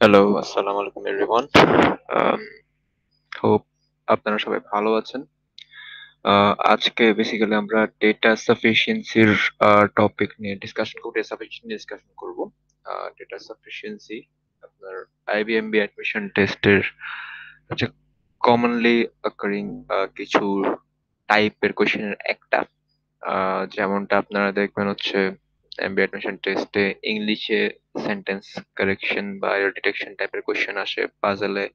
Hello, আসসালামু আলাইকুম everyone. আম hope আপনারা সবাই ভালো আছেন। আজকে বেসিক্যালি আমরা ডেটা সাফিসিয়েন্সির টপিক নিয়ে ডিসকাশন করব, ডেটা সাফিসিয়েন্সি ডিসকাশন করব। ডেটা সাফিসিয়েন্সি আপনার আইবিএমবি অ্যাডমিশন টেস্টের হচ্ছে কমনলি অকারিং কিছু টাইপের কোয়েশ্চেনের একটা। যেমনটা আপনারা দেখবেন হচ্ছে এমবিএ অ্যাডমিশন টেস্টে ইংলিশে সেন্টেন্স কারেকশন বা এরর ডিটেকশন টাইপের কোয়েশ্চেন আসে, পাজলে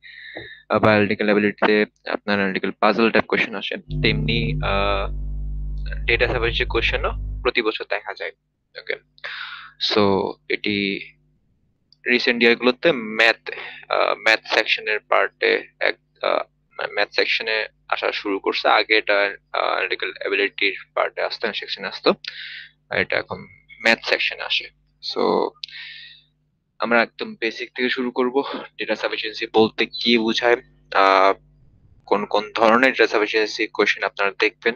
বা অ্যানালিটিক্যাল অ্যাবিলিটিতে আপনার অ্যানালিটিক্যাল পাজল টাইপ কোয়েশ্চেন আসে। তেমনি ডেটা সায়েন্সের কোয়েশ্চেনও প্রতি বছর দেখা যায়। ওকে, সো এটি রিসেন্ট ইয়ারগুলোতে ম্যাথ ম্যাথ সেকশনের পার্টে এক ম্যাথ সেকশনে আসা শুরু করছে। আগে এটা অ্যানালিটিক্যাল অ্যাবিলিটির পার্টে আসতো, সেকশনে আসতো, আর এটা এখন ম্যাথ সেকশনে আসে। সো আমরা একদম বেসিক থেকে শুরু করব। ডেটা সাফিসিয়েন্সি বলতে কি বোঝায়, আহ কোন কোন ধরনের ডেটা সাফিসিয়েন্সি কোয়েশ্চেন আপনারা দেখবেন,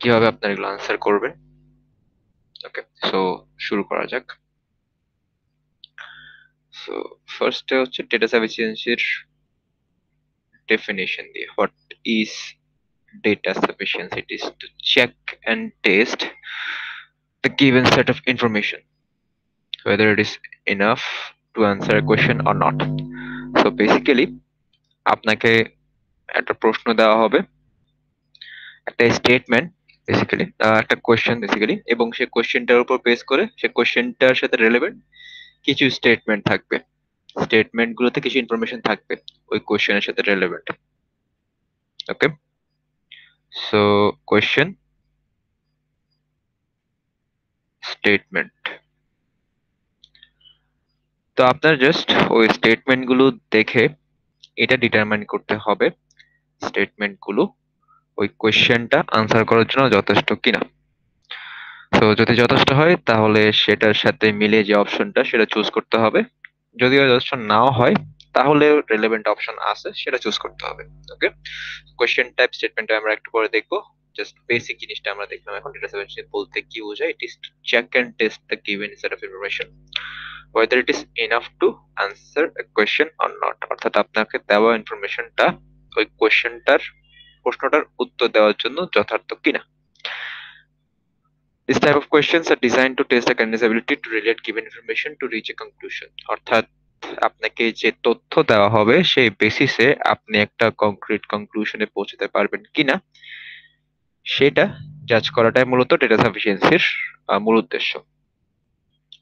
কিভাবে আপনারা এগুলো আনসার করবেন। ওকে, সো শুরু করা যাক। সো ফার্স্টে হচ্ছে ডেটা সাফিসিয়েন্সির ডেফিনেশন দিয়ে। What is data sufficiency? It is to check and test the given set of information whether it is enough to answer a question or not. So basically আপনাকে একটা প্রশ্ন দেওয়া হবে, একটা স্টেটমেন্ট বেসিক্যালি, একটা question basically, এবং সেই কোয়েশ্চেনটার উপর বেস করে সেই কোয়েশ্চেনটার সাথে রিলেভেন্ট কিছু স্টেটমেন্ট থাকবে। স্টেটমেন্ট গুলোতে কিছু ইনফরমেশন থাকবে ওই কোয়েশ্চেনের সাথে রিলেভেন্ট। ওকে, সো কোয়েশ্চেন, স্টেটমেন্ট। তো আপনার জাস্ট ওই স্টেটমেন্ট গুলো দেখে এটা ডিটারমাইন করতে হবে স্টেটমেন্ট গুলো ওই কোয়েশ্চেনটা আনসার করার জন্য যথেষ্ট কিনা। তো যদি যথেষ্ট হয় তাহলে সেটার সাথে মিলে যে অপশনটা সেটা চুজ করতে হবে। যদি যথেষ্ট নাও হয় তাহলে রিলেভেন্ট অপশন আছে, সেটা চুজ করতে হবে। ওকে, কোয়েশ্চেন টাইপ স্টেটমেন্ট আমরা একটু পরে দেখবো। জাস্ট বেসিক জিনিসটা আমরা দেখলাম এখন। ডেটা সায়েন্স বলতে কি বোঝায়? It is to check and test the given set of information whether it is enough to answer a question or not। অর্থাৎ আপনাকে দেওয়া ইনফরমেশনটা ওই কোয়েশ্চেনটার, প্রশ্নটার উত্তর দেওয়ার জন্য যথার্থ কিনা। This type of questions are designed to test the candidate's ability to relate given information to reach a conclusion। অর্থাৎ আপনাকে যে তথ্য দেওয়া হবে সেই বেসিসে আপনি একটা কংক্রিট কনক্লুশনে পৌঁছাতে পারবেন কিনা সেটা জাজ করাটাই মূলত ডেটা সাফিসিয়েন্সির মূল উদ্দেশ্য।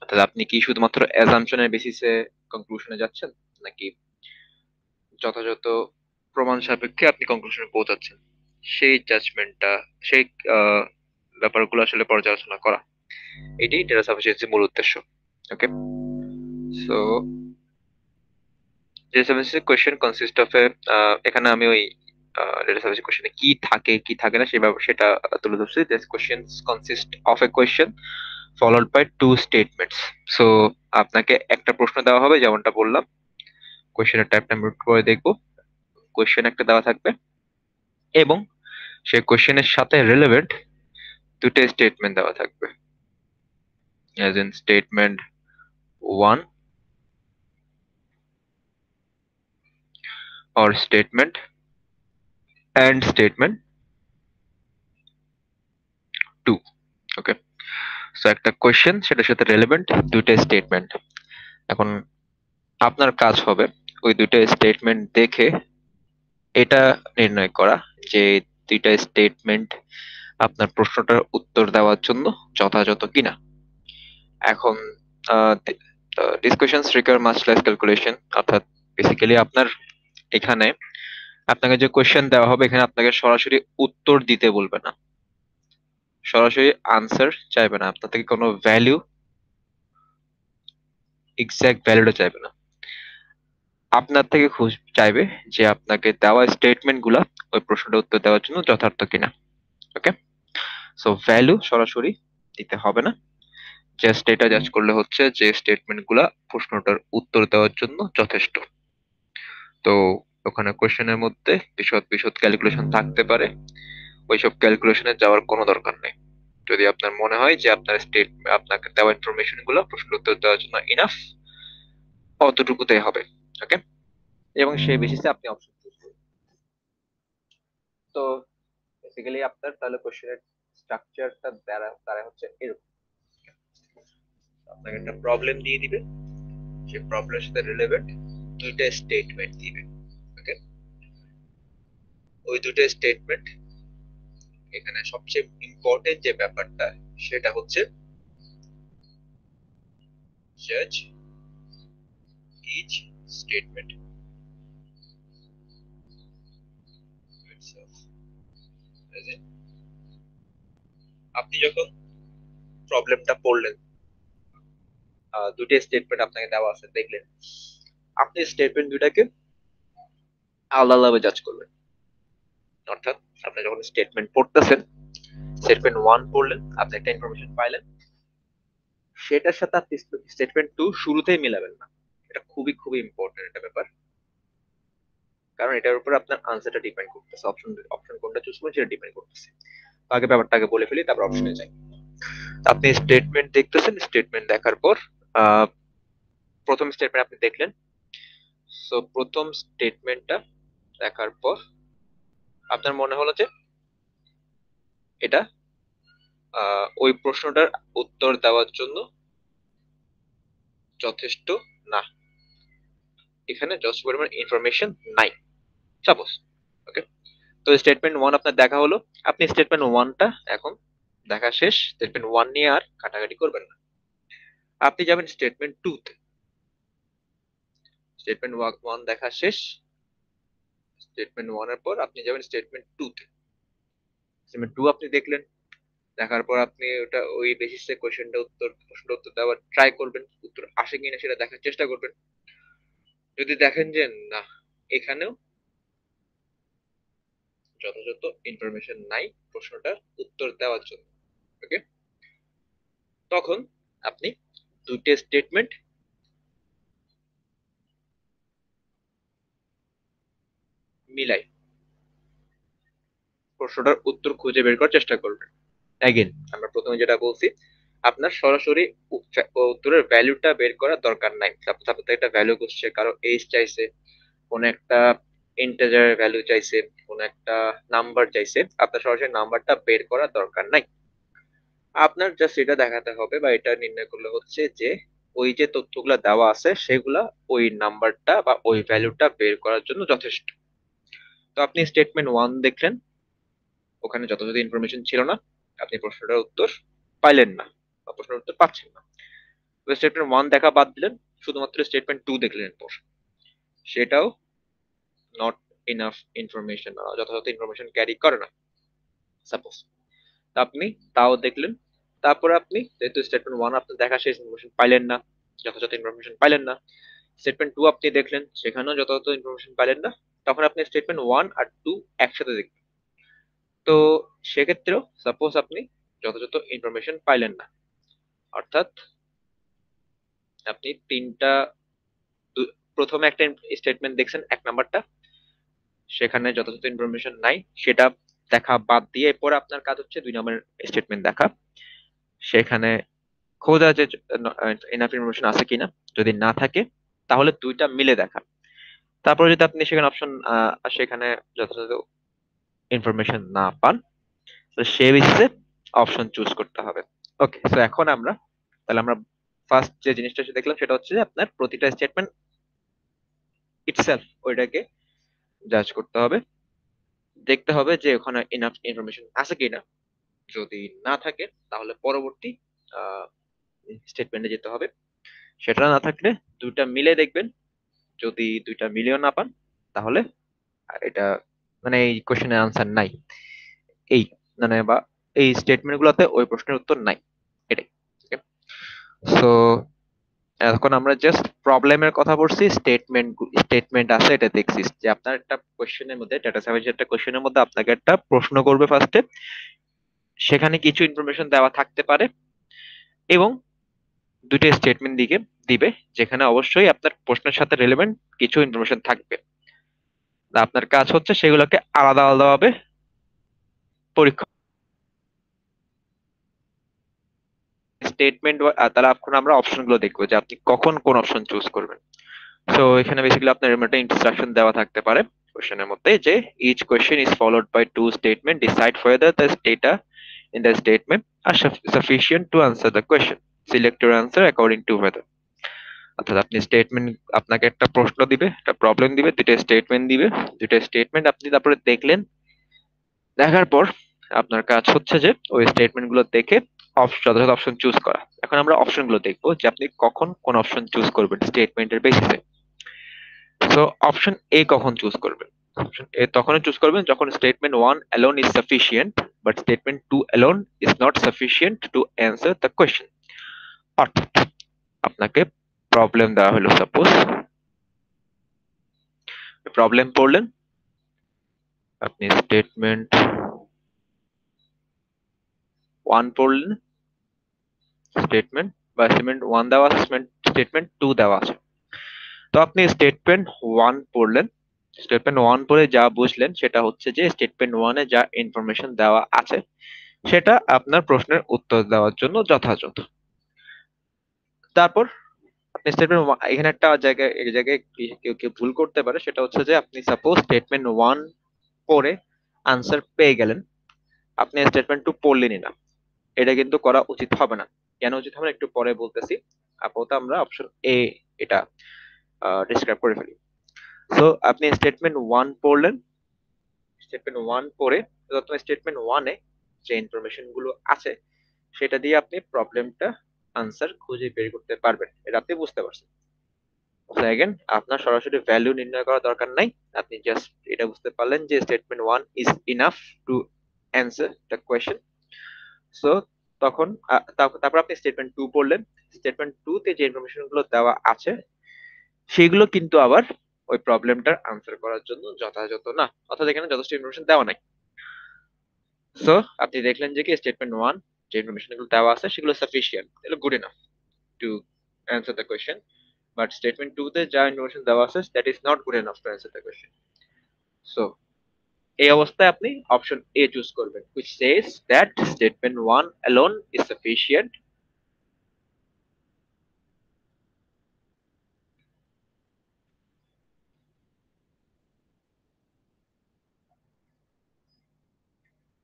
অর্থাৎ আপনি কি শুধুমাত্র অ্যাজাম্পশনের বেসিসে কনক্লুশনে যাচ্ছেন, নাকি যথাযথ প্রমাণ সাপেক্ষে আপনি কনক্লুশনে পৌঁছাচ্ছেন, সেই জাজমেন্টটা, সেই আহ, ব্যাপারগুলো আসলে পর্যালোচনা করা, এটাই ডেটা সাফিসিয়েন্সির মূল উদ্দেশ্য। Okay, so data sufficiency question consist of a, এখানে আমি ওই ডেটা সাফিসিয়েন্সি কোয়েশ্চেনে কি থাকে কি থাকে না সেটা তুলে ধরছি। This question consist of a question followed by two statements. So আপনাকে একটা প্রশ্ন দেওয়া হবে, যেমনটা বললাম। কোয়েশ্চেনের টাইপটা আমরা একটু পরে দেখবো। কোয়েশ্চেন একটা দেওয়া থাকবে এবং সেই কোয়েশ্চেনের সাথে রিলেভেন্ট দুটো স্টেটমেন্ট দেওয়া থাকবে, as in statement one or statement and statement 2। Okay, so একটা কোয়েশ্চেন, সেটার সাথে রেলেভেন্ট দুইটা স্টেটমেন্ট। এখন আপনার কাজ হবে ওই দুইটা স্টেটমেন্ট দেখে এটা নির্ণয় করা যে দুইটা স্টেটমেন্ট আপনার প্রশ্নটার উত্তর দেওয়ার জন্য যথাযথ কিনা। এখন this questions require much less calculation. অর্থাৎ বেসিক্যালি আপনার এখানে আপনাকে যে কোয়েশ্চেন দেওয়া হবে এখানে আপনাকে সরাসরি উত্তর দিতে বলবে না, সরাসরি আনসার চাইবে না আপনার থেকে, কোনো ভ্যালু, এক্সাক্ট ভ্যালুটা চাইবে না। আপনার থেকে চাইবে যে আপনাকে দেওয়া স্টেটমেন্ট গুলা ওই প্রশ্নটা উত্তর দেওয়ার জন্য যথার্থ কিনা। ওকে, সো ভ্যালু সরাসরি দিতে হবে না, জাস্ট এটা জাজ করলে হচ্ছে যে স্টেটমেন্ট গুলা প্রশ্নটার উত্তর দেওয়ার জন্য যথেষ্ট। তো ওখানে কোশ্চেনের মধ্যে বিশদ বিশদ ক্যালকুলেশন থাকতে পারে, ওইসব ক্যালকুলেশনে যাওয়ার কোনো দরকার নেই। যদি আপনার মনে হয় যে আপনার আপনাকে দেওয়া ইনফরমেশন গুলো প্রশ্ন উত্তর দেওয়ার জন্য ইনাফ, অতটুকুতেই হবে। ওকে, এবং সেই বেসিসে আপনি অপশন চুজ করবেন। তো বেসিক্যালি আপনার তাহলে কোশ্চেনের স্ট্রাকচারটা দ্বারা হচ্ছে এরকম। আপনাকে একটা প্রবলেম দিয়ে দিবে, সেই প্রবলেমের সাথে রিলেভেন্ট দুইটা স্টেটমেন্ট দিবে। ওকে, ওই দুটো স্টেটমেন্ট, এখানে সবচেয়ে ইম্পর্টেন্ট যে ব্যাপারটা সেটা হচ্ছে জাজ ইচ স্টেটমেন্ট আপনি যখন প্রবলেমটা পড়লেন, দুটো স্টেটমেন্ট আপনাকে দেওয়া আছে দেখলেন, আপনি স্টেটমেন্ট দুটাকে আলাদা আলাদা জাজ করবেন। অর্থাৎ আপনি যখন স্টেটমেন্ট পড়তেছেন, স্টেটমেন্ট ওয়ান পড়লেন, আপনি একটা ইনফরমেশন পাইলেন, সেটার সাথে আপনি স্টেটমেন্ট টু শুরুতেই মিলাবেন না। এটা খুবই খুবই ইম্পর্টেন্ট একটা ব্যাপার, কারণ এটার উপর আপনার আনসারটা ডিপেন্ড করতেছে, অপশন অপশন কোনটা চুজ করবেন সেটা ডিপেন্ড করতেছে। তো আগে ব্যাপারটা আগে বলে ফেলি, তারপর অপশনে যাই। আপনি স্টেটমেন্ট দেখতেছেন, স্টেটমেন্ট দেখার পর আহ, প্রথম স্টেটমেন্ট আপনি দেখলেন। সো প্রথম স্টেটমেন্টটা দেখার পর আপনার মনে হলো যে এটা ওই প্রশ্নটার উত্তর দেওয়ার জন্য যথেষ্ট না, এখানে যথেষ্ট পরিমাণ ইনফরমেশন নাই, সাপোজ। ওকে, তো স্টেটমেন্ট ওয়ান আপনার দেখা হলো, আপনি স্টেটমেন্ট ওয়ানটা এখন দেখা শেষ, স্টেটমেন্ট ওয়ান নিয়ে আর কাটাকাটি করবেন না। আপনি যাবেন স্টেটমেন্ট টু তে। স্টেটমেন্ট ওয়ান দেখা শেষ, স্টেটমেন্ট ওয়ান এর পর আপনি যাবেন স্টেটমেন্ট টু তে। স্টেটমেন্ট টু আপনি দেখলেন, দেখার পর আপনি ওটা ওই বেসিসে প্রশ্নটা উত্তর দেওয়ার ট্রাই করবেন, উত্তর আসে কিনা সেটা দেখার চেষ্টা করবেন। যদি দেখেন যে না, এখানেও যথাযথ ইনফরমেশন নাই প্রশ্নটার উত্তর দেওয়ার জন্য, ওকে, তখন আপনি দুইটা স্টেটমেন্ট মিলাই প্রশ্নটার উত্তর খুঁজে বের করার চেষ্টা করবেন। অ্যাগেন আমরা প্রথমে যেটা বলছি, আপনার সরাসরি উত্তরের ভ্যালুটা বের করার দরকার নাই। সাপোজ আপনার একটা ভ্যালু করছে, কারো এজ চাইছে, কোন একটা ইন্টিজারের ভ্যালু চাইছে, কোন একটা নাম্বার চাইছে, আপনার সরাসরি নাম্বারটা বের করার দরকার নাই। আপনার জাস্ট এটা দেখাতে হবে বা এটা নির্ণয় করলে হচ্ছে যে ওই যে তথ্যগুলো দেওয়া আছে সেগুলা ওই নাম্বারটা বা ওই ভ্যালুটা বের করার জন্য যথেষ্ট। তো আপনি স্টেটমেন্ট ওয়ান দেখলেন, ওখানে যথাযথ ইনফরমেশন ছিল না, আপনি প্রশ্নটার উত্তর পাইলেন না বা প্রশ্নের উত্তর পাচ্ছেন না। স্টেটমেন্ট ওয়ান দেখা বাদ দিলেন, শুধুমাত্র স্টেটমেন্ট টু দেখলেন পর, সেটাও নট ইনাফ ইনফরমেশন, যথাযথ ইনফরমেশন ক্যারি করে না সাপোজ। আপনি তাও দেখলেন, তারপর আপনি যেহেতু স্টেটমেন্ট ওয়ান আপনি দেখা শেষ, ইনফরমেশন পাইলেন না, যথাযথ ইনফরমেশন পাইলেন না, স্টেটমেন্ট টু আপনি দেখলেন, সেখানেও যথাযথ ইনফরমেশন পাইলেন না, তখন আপনি স্টেটমেন্ট ওয়ান আর টু একসাথে দেখবেন। তো সেক্ষেত্রেও সাপোজ আপনি যথাযথ ইনফরমেশন পাইলেন না, অর্থাৎ আপনি তিনটা প্রথমে একটা স্টেটমেন্ট দেখছেন এক নাম্বারটা, সেখানে যথাযথ ইনফরমেশন নাই, সেটা দেখা বাদ দিয়ে পরে আপনার কাজ হচ্ছে দুই নম্বরের স্টেটমেন্ট দেখা, সেখানে খোঁজা যে এনাফ ইনফরমেশন আছে কিনা, যদি না থাকে তাহলে দুইটা মিলে দেখা। তারপরে যদি আপনি সেখানে অপশন সেখানে যথাযথ ইনফরমেশন না পান, তো সে বেসিসে অপশন চুজ করতে হবে। ওকে, সো এখন আমরা তাহলে আমরা ফার্স্ট যে জিনিসটা দেখলাম সেটা হচ্ছে যে আপনার প্রতিটা স্টেটমেন্ট ইটসেলফ ওইটাকে জাজ করতে হবে, দেখতে হবে যে ওখানে ইনাফ ইনফরমেশন আছে কিনা, যদি না থাকে তাহলে পরবর্তী স্টেটমেন্টে যেতে হবে, সেটা না থাকলে দুইটা মিলে দেখবেন, যদি দুইটা মিলিও না পান তাহলে এটা মানে এই কোশ্চেনের আনসার নাই, এই মানে বা এই স্টেটমেন্ট গুলোতে ওই প্রশ্নের উত্তর নাই, এটাই। সো এখন আমরা জাস্ট প্রবলেমের কথা বলছি, স্টেটমেন্ট আছে এটা দেখছি যে আপনার একটা কোশ্চেনের মধ্যে, ডেটা সায়েন্সের একটা কোশ্চেনের মধ্যে আপনাকে একটা প্রশ্ন করবে ফার্স্টে, সেখানে কিছু ইনফরমেশন দেওয়া থাকতে পারে এবং দুইটা স্টেটমেন্ট দিবে, যেখানে অবশ্যই আপনার প্রশ্নের সাথে রিলেভেন্ট কিছু ইনফরমেশন থাকবে। তা আপনার কাজ হচ্ছে সেগুলোকে আলাদা আলাদা ভাবে পরীক্ষা স্টেটমেন্ট। তাহলে এখন আমরা অপশন গুলো দেখবো যে আপনি কখন কোন অপশন চুজ করবেন। সো এখানে বেসিক্যালি আপনার এরকম একটা ইনস্ট্রাকশন দেওয়া থাকতে পারে কোশ্চেনের মধ্যে যে each question is followed by two statement, decide whether the data in the statement are sufficient to answer the question, select your answer according to whether। অর্থাৎ আপনি স্টেটমেন্ট, আপনাকে একটা প্রশ্ন দিবে, একটা প্রবলেম দিবে, দুইটা স্টেটমেন্ট দিবে, দুইটা স্টেটমেন্ট আপনি তারপরে দেখলেন, দেখার পর আপনার কাজ হচ্ছে যে ওই স্টেটমেন্ট গুলো দেখে যথাযথ অপশন চুজ করা। এখন আমরা অপশন গুলো দেখবো যে আপনি কখন কোন অপশন চুজ করবেন স্টেটমেন্টের বেসিসে। সো অপশন এ কখন চুজ করবেন? অপশন এ তখনই চুজ করবেন যখন statement one alone is sufficient but statement two alone is not sufficient to answer the question. অর্থাৎ আপনাকে প্রবলেম দেওয়া হলো, সাপোজ প্রবলেম পড়লেন, আপনি স্টেটমেন্ট ওয়ান পড়লেন, স্টেটমেন্ট বা স্টেটমেন্ট ওয়ান দেওয়া আছে, স্টেটমেন্ট টু দেওয়া আছে। তো আপনি স্টেটমেন্ট ওয়ান পড়লেন, স্টেটমেন্ট ওয়ান পড়ে যা বুঝলেন সেটা হচ্ছে যে স্টেটমেন্ট ওয়ানে যা ইনফরমেশন দেওয়া আছে সেটা আপনার প্রশ্নের উত্তর দেওয়ার জন্য যথাযথ। তারপর আপনি স্টেটমেন্ট, এখানে একটা জায়গায় এই জায়গায় কেউ কেউ ভুল করতে পারে, সেটা হচ্ছে যে আপনি সাপোজ স্টেটমেন্ট ওয়ান পড়ে আনসার পেয়ে গেলেন, আপনি স্টেটমেন্ট টু পড়লেনই না। এটা কিন্তু করা উচিত হবে না। কেন উচিত হবে না একটু পরে বলতেছি। আপাতত আমরা অপশন এ এটা ডিসক্রাইব করে ফেলি। সো আপনি স্টেটমেন্ট ওয়ান পড়লেন, স্টেটমেন্ট ওয়ান পড়ে প্রথমে স্টেটমেন্ট ওয়ানে যে ইনফরমেশন গুলো আছে সেটা দিয়ে আপনি প্রবলেমটা আনসার খুঁজে বের করতে পারবেন। এটা আপনি বুঝতে পারছেন। সেকেন্ড, আপনার সরাসরি ভ্যালু নির্ণয় করার দরকার নাই, আপনি জাস্ট এটা বুঝতে পারলেন যে statement one is enough to answer the question. So তখন তারপর আপনি স্টেটমেন্ট টু পড়লেন, স্টেটমেন্ট টু তে যে ইনফরমেশন গুলো দেওয়া আছে সেগুলো কিন্তু আবার ওই প্রবলেমটার আনসার করার জন্য যথাযথ না, অর্থাৎ এখানে যথেষ্ট ইনফরমেশন দেওয়া নাই। সো আপনি দেখলেন যে কি স্টেটমেন্ট ওয়ান যে ইনফরমেশন গুলো দেওয়া আছে সেগুলো সাফিসিয়েন্ট, এগুলো good enough to answer the question, but statement two তে যা ইনফরমেশন দেওয়া আছে that is not good enough to answer the question. So এই অবস্থায় আপনি অপশন এ চুজ করবেন, which says that statement 1 alone is sufficient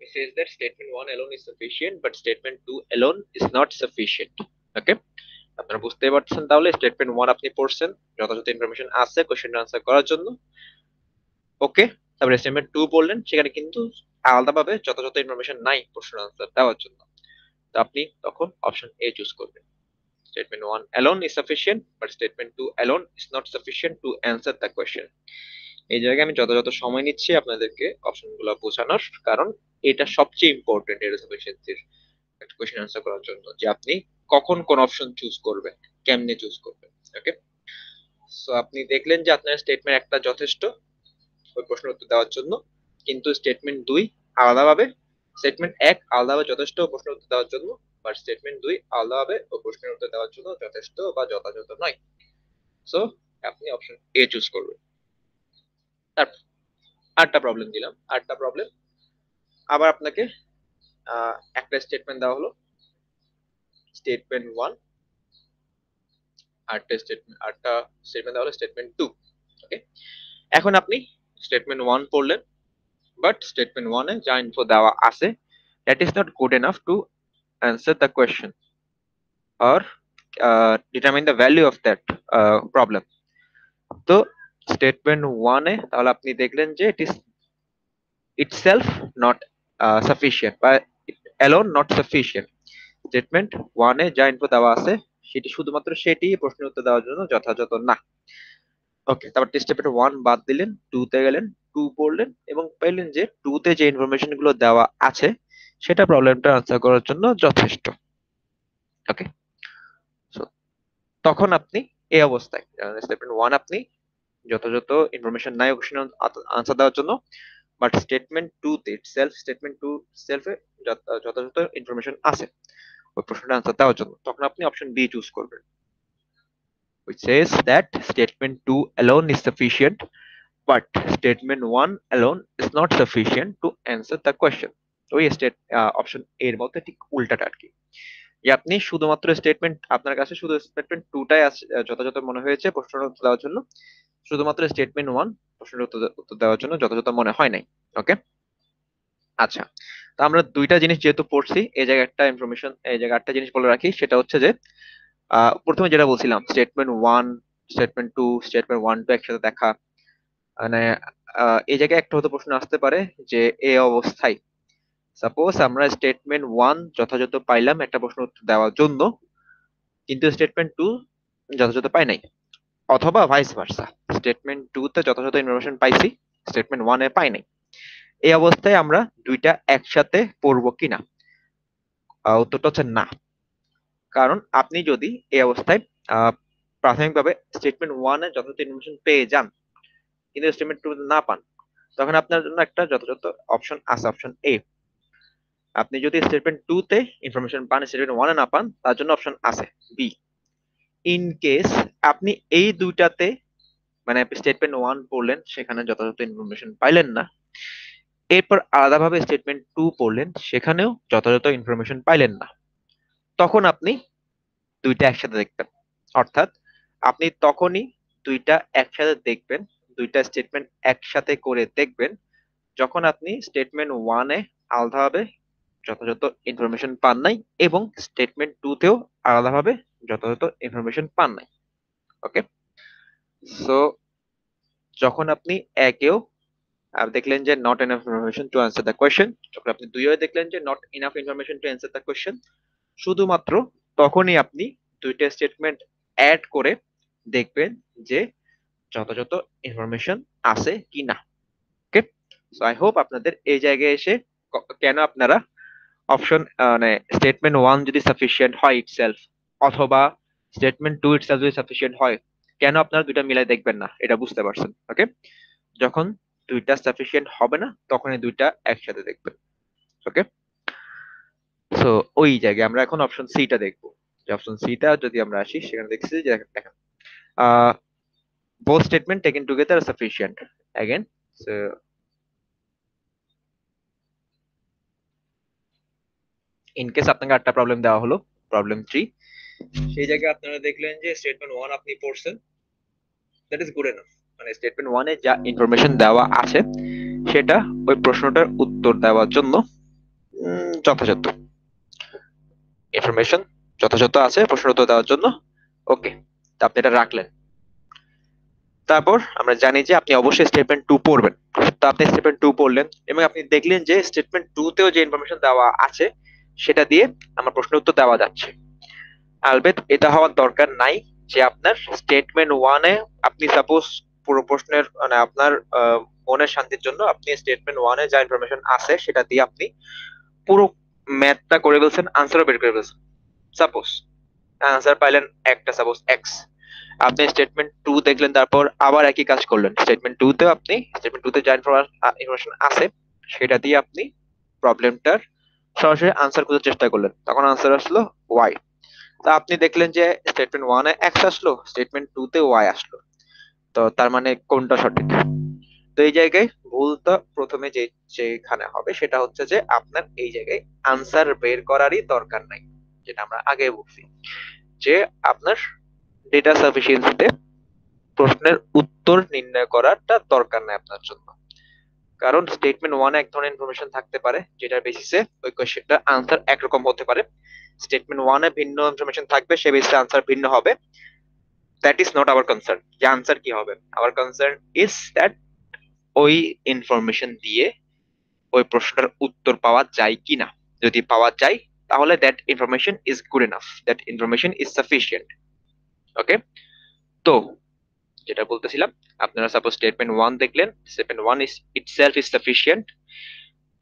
it says that statement 1 alone is sufficient but statement 2 alone is not sufficient. ওকে, আপনারা বুঝতে পারছেন তাহলে statement 1 আপনি পড়ছেন, যথাযথ ইনফরমেশন আছে কোশ্চেন আনসার করার জন্য। ওকে, তারপরে স্টেটমেন্ট 2 পড়লেন, সেখানে কিন্তু আলাদাভাবে যথাযথ ইনফরমেশন নাই কোশ্চেন আনসার দেওয়ার জন্য। তো আপনি তখন অপশন এ চুজ করবেন, statement 1 alone is sufficient but statement 2 alone is not sufficient to answer the question। এই জায়গায় আমি যথাযথ সময় নিচ্ছি আপনাদেরকে অপশনগুলো বোঝানোর, কারণ এটা সবচেয়ে ইম্পর্টেন্ট এর সাফিসিয়েন্সির একটা কোশ্চেন আনসার করার জন্য, যে আপনি কখন কোন অপশন চুজ করবেন, কেমনে চুজ করবেন। ওকে, সো আপনি দেখলেন যে আপনার স্টেটমেন্ট একটা যথেষ্ট ওই প্রশ্নের উত্তর দেওয়ার জন্য, কিন্তু স্টেটমেন্ট 2 আলাদাভাবে, স্টেটমেন্ট 1 আলাদাভাবে যথেষ্ট প্রশ্নের উত্তর দেওয়ার জন্য, বাট স্টেটমেন্ট 2 আলাদাভাবে ওই প্রশ্নের উত্তর দেওয়ার জন্য যথেষ্ট বা যথাযথ নয়। সো আপনি অপশন এ চুজ করবেন। তারপর আটটা প্রবলেম দিলাম, আটটা প্রবলেম আবার আপনাকে একটা স্টেটমেন্ট দেওয়া হলো, স্টেটমেন্ট ওয়ান, আটটা স্টেটমেন্ট দেওয়া হলো স্টেটমেন্ট টু। ওকে, এখন আপনি স্টেটমেন্ট ওয়ান পড়লেন, বাট স্টেটমেন্ট ওয়ানে যা ইনফো দেওয়া আছে that is not good enough to answer the question or determine the value of that problem. তো স্টেটমেন্ট ওয়ানে তাহলে আপনি দেখলেন যে it is itself not sufficient বা alone not sufficient। স্টেটমেন্ট ওয়ানে যা ইনফো দেওয়া আছে সেটি শুধুমাত্র সেটি প্রশ্নের উত্তর দেওয়ার জন্য যথাযথ না। ওকে, তারপর স্টেটমেন্ট ওয়ান বাদ দিলেন, টু তে গেলেন, টু পড়লেন এবং পেলেন যে টু তে যে ইনফরমেশন গুলো দেওয়া আছে সেটা প্রবলেমটা আনসার করার জন্য যথেষ্ট। ওকে, তখন আপনি এই অবস্থায় স্টেটমেন্ট ওয়ান আপনি যথাযথ ইনফরমেশন নাই কোশ্চেন আনসার দেওয়ার জন্য, বাট স্টেটমেন্ট টু তে স্টেটমেন্ট টু সেলফে যথাযথ ইনফরমেশন আছে ওই প্রশ্নটা আনসার দেওয়ার জন্য, তখন আপনি অপশন বি চুজ করবেন, which says that statement 2 alone is sufficient but statement 1 alone is not sufficient to answer the question। ওই স্টেট অপশন এর মধ্যে ঠিক উল্টাটা আর কি। যে আপনি শুধুমাত্র স্টেটমেন্ট, আপনার কাছে শুধু স্টেটমেন্ট টুটাই যথাযথ মনে হয়েছে প্রশ্নের উত্তর দেওয়ার জন্য, শুধুমাত্র স্টেটমেন্ট ওয়ান প্রশ্নের উত্তর দেওয়ার জন্য যথাযথ মনে হয় নাই। ওকে, আচ্ছা। তো আমরা দুইটা জিনিস যেহেতু পড়ছি, এই জায়গায় একটা ইনফরমেশন, এই জায়গায় একটা জিনিস বলে রাখি, সেটা হচ্ছে যে প্রথমে যেটা বলছিলাম statement one, statement two, statement one two একসাথে দেখা, মানে এই জায়গায় একটা হয়তো প্রশ্ন আসতে পারে যে এই অবস্থায় সাপোজ আমরা স্টেটমেন্ট ওয়ান যথাযথ পাইলাম একটা প্রশ্ন উত্তর দেওয়ার জন্য, কিন্তু স্টেটমেন্ট টু যথাযথ পাই নাই, অথবা ভাইস ভার্সা, স্টেটমেন্ট টু তে যথাযথ ইনফরমেশন পাইছি, স্টেটমেন্ট ওয়ান এ পাই নাই। এই অবস্থায় আমরা দুইটা একসাথে পড়বো কিনা? উত্তরটা হচ্ছে না। কারণ আপনি যদি এই অবস্থায় আহ, প্রাথমিকভাবে স্টেটমেন্ট ওয়ান এ যথাযথ ইনফরমেশন পেয়ে যান, কিন্তু স্টেটমেন্ট টু না পান, তখন আপনার জন্য একটা যথাযথ অপশন আছে, অপশন এ। আপনি যদি স্টেটমেন্ট টু তে ইনফরমেশন পান, স্টেটমেন্ট ওয়ানে না পান, তার জন্য অপশন আছে বি। ইন কেস আপনি এই দুইটাতে, মানে স্টেটমেন্ট ওয়ান পড়লেন, সেখানে যথাযথ ইনফরমেশন পাইলেন না, এরপর আলাদাভাবে স্টেটমেন্ট টু পড়লেন, সেখানেও যথাযথ ইনফরমেশন পাইলেন না, তখন আপনি দুইটা একসাথে দেখবেন। অর্থাৎ আপনি তখনই দুইটা একসাথে দেখবেন, দুইটা স্টেটমেন্ট একসাথে করে দেখবেন, যখন আপনি স্টেটমেন্ট ওয়ানে আলাদাভাবে যথাযথ ইনফরমেশন পান নাই এবং স্টেটমেন্ট টু তেও আলাদাভাবে যথাযথ ইনফরমেশন পান নাই। ওকে, সো যখন আপনি একেও দেখলেন যে not enough information to answer the question, যখন আপনি দুইও দেখলেন যে not enough information to answer the question, শুধুমাত্র তখনই আপনি দুইটা স্টেটমেন্ট অ্যাড করে দেখবেন যে যথাযথ ইনফরমেশন আছে কি না। ওকে, সো আই হোপ আপনাদের এই জায়গায় এসে কেন আপনারা অপশন মানে স্টেটমেন্ট ওয়ান যদি সাফিসিয়েন্ট হয় ইটসেলফ, অথবা স্টেটমেন্ট টু ইটসেলফ যদি সাফিসিয়েন্ট হয়, কেন আপনারা দুইটা মিলাই দেখবেন না, এটা বুঝতে পারছেন। ওকে, যখন দুইটা সাফিসিয়েন্ট হবে না, তখনই দুইটা একসাথে দেখবেন। ওকে, সো ওই জায়গায় আমরা এখন অপশন সি টা দেখবো। যে অপশন সি টা যদি আমরা আসি, সেখানে দেখছি যে দেখেন both statement taken together are sufficient again. So in case আপনাকে একটা প্রবলেম দেওয়া হলো, প্রবলেম 3, সেই জায়গায় আপনারা দেখলেন যে স্টেটমেন্ট 1 আপনি পড়ছেন, দ্যাট ইজ গুড এনাফ। মানে স্টেটমেন্ট 1 এ যা ইনফরমেশন দেওয়া আছে সেটা ওই প্রশ্নটার উত্তর দেওয়ার জন্য যথাযথ ইনফরমেশন, যথাযথ আছে প্রশ্নের উত্তর দেওয়ার জন্য। ওকে, তো আপনি এটা রাখলেন। তারপর আমরা জানি যে আপনি অবশ্যই স্টেটমেন্ট 2 পড়বেন। তো আপনি স্টেটমেন্ট 2 পড়লেন এবং আপনি দেখলেন যে স্টেটমেন্ট 2 তেও যে ইনফরমেশন দেওয়া আছে সেটা দিয়ে আমার প্রশ্নের উত্তর দেওয়া যাচ্ছে। আলবেত এটা হওয়ার দরকার নাই যে আপনার স্টেটমেন্ট 1 এ আপনি সাপোজ পুরো প্রশ্নের মানে আপনার মনের শান্তির জন্য আপনি স্টেটমেন্ট 1 এ যা ইনফরমেশন আছে সেটা দিয়ে আপনি পুরো ম্যাথটা করে ফেলছেন, আনসারও বের করে ফেলছেন। সাপোজ আনসার পাইলেন একটা, সাপোজ এক্স। আপনি স্টেটমেন্ট টু দেখলেন, তারপর আবার একই কাজ করলেন, স্টেটমেন্ট টু তেও আপনি স্টেটমেন্ট টু তে যা ইনফরমেশন আছে সেটা দিয়ে আপনি প্রবলেমটার সরাসরি আনসার খোঁজার চেষ্টা করলেন, তখন আনসার আসলো ওয়াই। তা আপনি দেখলেন যে স্টেটমেন্ট ওয়ানে এক্স আসলো, স্টেটমেন্ট টু তে ওয়াই আসলো, তো তার মানে কোনটা সঠিক? তো এই জায়গায় ভুলটা প্রথমে যেখানে হবে সেটা হচ্ছে যে আপনার এই জায়গায় আনসার বের করারই দরকার নাই, যেটা আমরা আগে বলছি যে আপনার ডেটা সাফিসিয়েন্সিতে প্রশ্নের উত্তর নির্ণয় করাটা দরকার নাই আপনার জন্য। কারণ স্টেটমেন্ট ওয়ানে এক ধরনের ইনফরমেশন থাকতে পারে যেটার বেসিসে ওই কোশ্চেনটার আনসার একরকম হতে পারে, স্টেটমেন্ট ওয়ানে ভিন্ন ইনফরমেশন থাকবে, সে বেসিসে আনসার ভিন্ন হবে। That is not our concern যে আনসার কি হবে। আওয়ার কনসার্ন ইজ দ্যাট ওই ইনফরমেশন দিয়ে ওই প্রশ্নটার উত্তর পাওয়া যায় কিনা। যদি পাওয়া যায় তাহলে that information is good enough, that information is sufficient. Okay, তো যেটা বলতেছিলাম, আপনারা সাপোজ স্টেটমেন্ট ওয়ান দেখলেন, statement one is itself is sufficient,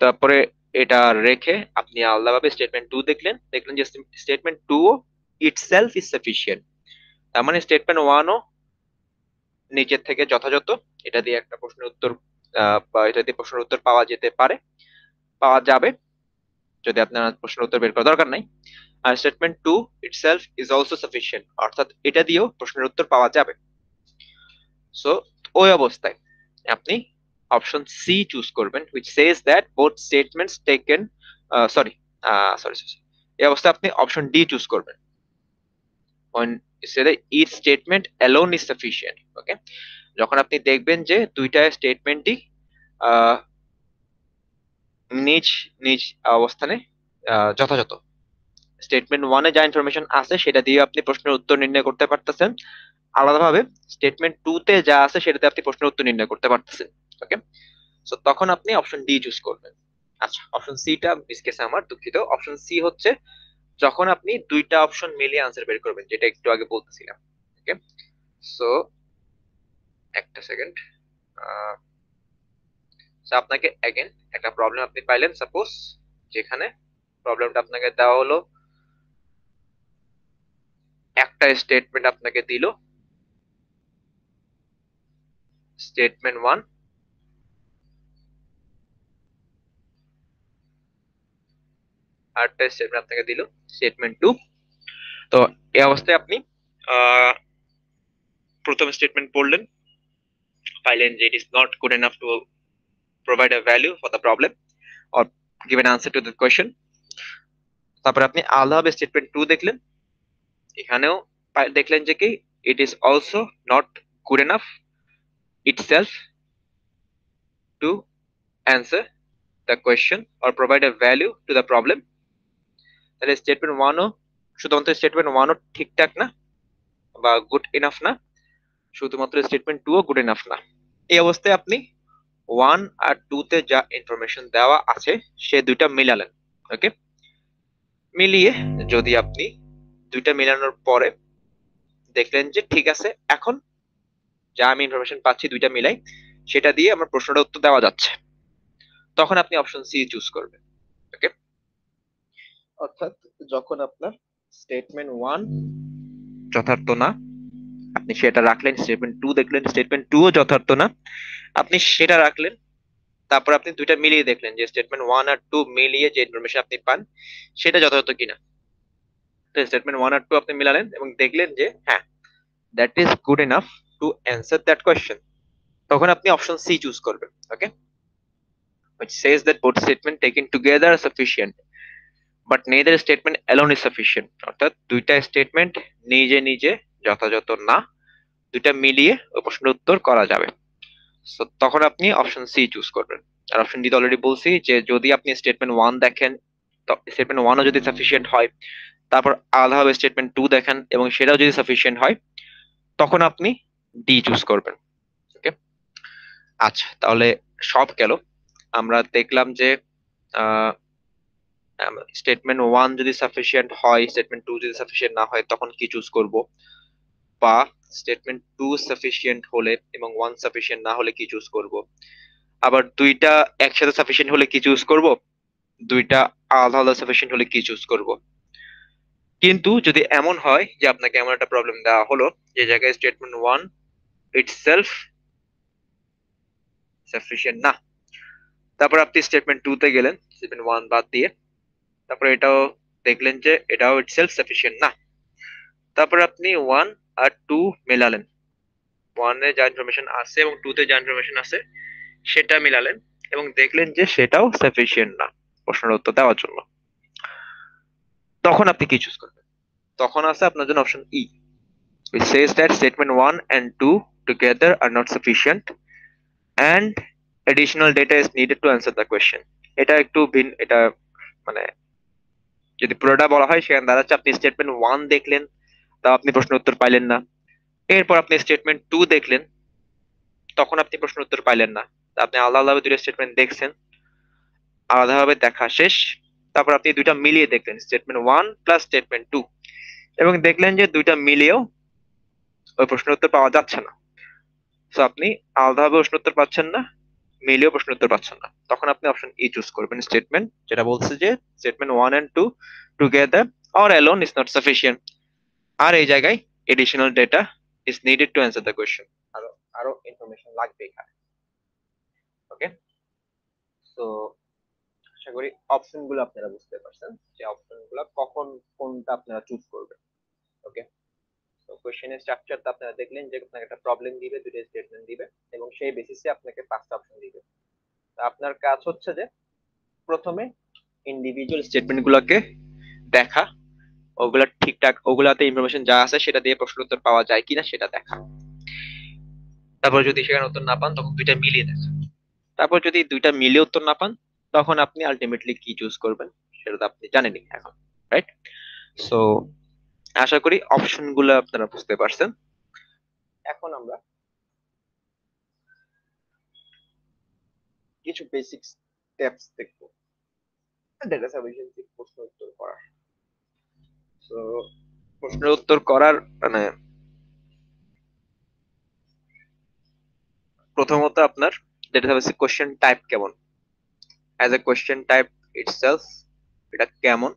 তারপরে এটা রেখে আপনি আলাদাভাবে স্টেটমেন্ট টু দেখলেন, দেখলেন যে statement two itself is sufficient, তার মানে স্টেটমেন্ট ওয়ানও নিচের থেকে যথাযথ, এটা দিয়ে একটা প্রশ্নের উত্তর বা এটা দিয়ে প্রশ্নের উত্তর পাওয়া যেতে পারে, পাওয়া যাবে যদি আপনার প্রশ্নের উত্তর বের করার দরকার নাই। আর statement two itself is also sufficient, অর্থাৎ এটা দিয়েও প্রশ্নের উত্তর পাওয়া যাবে। সো ওই অবস্থায় আপনি অপশন সি চুজ করবেন, which says that both statements taken sorry sorry এই অবস্থায় আপনি অপশন ডি চুজ করবেন। when say that each statement alone is sufficient, ওকে। যখন আপনি দেখবেন যে দুইটা স্টেটমেন্টই নিজ নিজ অবস্থানে যথাযথ, স্টেটমেন্ট ওয়ানে যা ইনফরমেশন আছে সেটা দিয়ে আপনি প্রশ্নের উত্তর নির্ণয় করতে পারতেছেন, আলাদাভাবে স্টেটমেন্ট টু তে যা আছে সেটাতে আপনি প্রশ্নের উত্তর নির্ণয় করতে পারতেছেন, ওকে। সো তখন আপনি অপশন ডি চুজ করবেন। আচ্ছা, অপশন সিটা মিস কেসে আমার দুঃখিত। অপশন সি হচ্ছে যখন আপনি দুইটা অপশন মিলিয়ে আনসার বের করবেন, যেটা একটু আগে বলতেছিলাম, ওকে। সো একটা সেকেন্ড। আপনাকে अगेन একটা প্রবলেম আপনি পাইলেন, সাপোজ যেখানে প্রবলেমটা আপনাকে দেওয়া হলো, একটা স্টেটমেন্ট আপনাকে দিল, স্টেটমেন্ট ওয়ান, আরেকটা স্টেটমেন্ট আপনাকে দিল স্টেটমেন্ট টু। তো এই অবস্থায় আপনি প্রথম স্টেটমেন্ট পড়লেন, পাইলেন যে it is not good enough to provide a value for the problem or give an answer to the question. তারপরে আপনি আলাদাভাবে স্টেটমেন্ট টু দেখলেন, এখানেও দেখলেন যে কি it is also not good enough itself to answer the question or provide a value to the problem। তাহলে statement ওয়ানও শুধুমাত্র স্টেটমেন্ট ওয়ানও ঠিকঠাক না বা গুড ইনাফ না, শুধুমাত্র স্টেটমেন্ট টু ও গুড ইনাফ না। এই অবস্থায় আপনি ওয়ান আর টু তে যা ইনফরমেশন দেওয়া আছে সে দুইটা মিলালেন, ওকে। মিলিয়ে যদি আপনি দুইটা মিলানোর পরে দেখলেন যে ঠিক আছে, এখন যা আমি ইনফরমেশন পাচ্ছি দুইটা মিলাই, সেটা দিয়ে আমার প্রশ্নটা উত্তর দেওয়া যাচ্ছে, তখন আপনি অপশন সি চুজ করবেন, ওকে। অর্থাৎ যখন আপনার স্টেটমেন্ট ওয়ান যথার্থ না, আপনি সেটা রাখলেন, স্টেটমেন্ট টু দেখলেন স্টেটমেন্ট টু ও যথার্থ না, আপনি সেটা রাখলেন, তারপর আপনি দুইটা মিলিয়ে দেখলেন যে স্টেটমেন্ট ওয়ান আর টু মিলিয়ে যে ইনফরমেশন আপনি পান সেটা যথার্থ কিনা। তো স্টেটমেন্ট ওয়ান আর টু আপনি মিলালেন এবং দেখলেন যে হ্যাঁ, that is good enough to answer that question, তখন আপনি অপশন সি চুজ করবেন, ওকে। which says that both statement taken together are sufficient but neither statement alone is sufficient। অর্থাৎ দুইটা স্টেটমেন্ট নিজে নিজে যথাযথ না, দুইটা মিলিয়ে ওই প্রশ্নের উত্তর করা যাবে। So, তখন আপনি অপশন সি চুজ করবেন। আর অপশন ডি তো অলরেডি বলছি যে যদি আপনি স্টেটমেন্ট ওয়ান দেখেন, তো স্টেটমেন্ট ওয়ানও যদি সাফিসিয়েন্ট হয়, তারপর আলাদাভাবে স্টেটমেন্ট টু দেখেন এবং সেটাও যদি সাফিসিয়েন্ট হয়, তখন আপনি ডি চুজ করবেন, ওকে। আচ্ছা, তাহলে সব গেল। আমরা দেখলাম যে স্টেটমেন্ট ওয়ান যদি সাফিসিয়েন্ট হয়, স্টেটমেন্ট টু যদি সাফিসিয়েন্ট না হয় তখন কি চুজ করব, বা স্টেটমেন্ট টু সাফিসিয়েন্ট হলে এবং ওয়ান সাফিসিয়েন্ট না হলে কি চুজ করব, আবার দুইটা একসাথে সাফিসিয়েন্ট হলে কি চুজ করব, দুইটা আলাদা আলাদা সাফিসিয়েন্ট হলে কি চুজ করব। কিন্তু যদি এমন হয় যে আপনাকে এমন একটা প্রবলেম দেওয়া হলো যে জায়গায় স্টেটমেন্ট ওয়ান ইটসেলফ সাফিসিয়েন্ট না, তারপর আপনি স্টেটমেন্ট টু তে গেলেন স্টেটমেন্ট ওয়ান বাদ দিয়ে, তারপর এটাও দেখলেন যে এটাও ইটসেলফ সাফিসিয়েন্ট না, তারপর আপনি ওয়ান আর টু মেলালেন, ওয়ানে যা ইনফরমেশন আছে এবং টু তে যা ইনফরমেশন আছে সেটা মিলালেন এবং দেখলেন যে সেটাও সাফিসিয়েন্ট না প্রশ্নের উত্তর দেওয়ার জন্য, তখন আপনি কি চুজ করবেন। তখন আছে আপনার জন্য option E, which says that statement 1 and 2 together are not sufficient and additional data is needed to answer the question। এটা একটু ভিন্ন, এটা মানে যদি পুরোটা বলা হয় সেখানে দাঁড়াচ্ছে আপনি স্টেটমেন্ট ওয়ান দেখলেন তাও আপনি প্রশ্ন উত্তর পাইলেন না, এরপর আপনি স্টেটমেন্ট টু দেখলেন তখন আপনি প্রশ্ন উত্তর পাইলেন না, আপনি আলাদা আলাদা দুটো স্টেটমেন্ট দেখছেন, আলাদাভাবে দেখা শেষ, তারপর আপনি দুইটা মিলিয়ে দেখলেন statement one plus statement two এবং দেখলেন যে দুইটা মিলিয়েও ওই প্রশ্নের উত্তর পাওয়া যাচ্ছে না। তো আপনি আলাদাভাবে প্রশ্ন উত্তর পাচ্ছেন না, মিলিয়েও প্রশ্ন উত্তর পাচ্ছেন না, তখন আপনি অপশন ই চুজ করবেন, স্টেটমেন্ট যেটা বলছে যে statement one and two together or alone is not sufficient, আর এই জায়গায় additional data is needed to answer the question, আরো আরো ইনফরমেশন লাগবে এখানে, ওকে। সো আশা করি অপশন গুলো আপনারা বুঝতে পারছেন যে অপশন গুলো কখন কোনটা আপনারা চুজ করবেন, ওকে। তো কোশ্চেনের স্ট্রাকচারটা আপনারা দেখলেন যে আপনাকে একটা প্রবলেম দিবে, দুটো স্টেটমেন্ট দিবে এবং সেই বেসিসে আপনাকে পাঁচটা অপশন দিবে। আপনার কাজ হচ্ছে যে প্রথমে ইন্ডিভিজুয়াল স্টেটমেন্ট গুলোকে দেখা, ওগুলা ঠিকঠাক, ওগুলাতে ইনফরমেশন যা আছে সেটা দিয়ে প্রশ্ন উত্তর পাওয়া যায় কিনা সেটা দেখা। তারপর যদি সেখানে উত্তর না পান তখন দুইটা মিলিয়ে দেখা। তারপর যদি দুইটা মিলিয়ে উত্তর না পান তখন আপনি আলটিমেটলি কি চুজ করবেন সেটা তো আপনি জানেনই এখন, রাইট? সো আশা করি অপশন গুলো আপনারা বুঝতে পারছেন। এখন আমরা কিছু বেসিক স্টেপস দেখবো ডেটা সাফিসিয়েন্সি প্রশ্ন উত্তর করার। তো প্রশ্নের উত্তর করার মানে প্রথমত আপনার ডেটা সাফিসিয়েন্সি কোশ্চেন টাইপ কেমন, as a question type itself এটা কেমন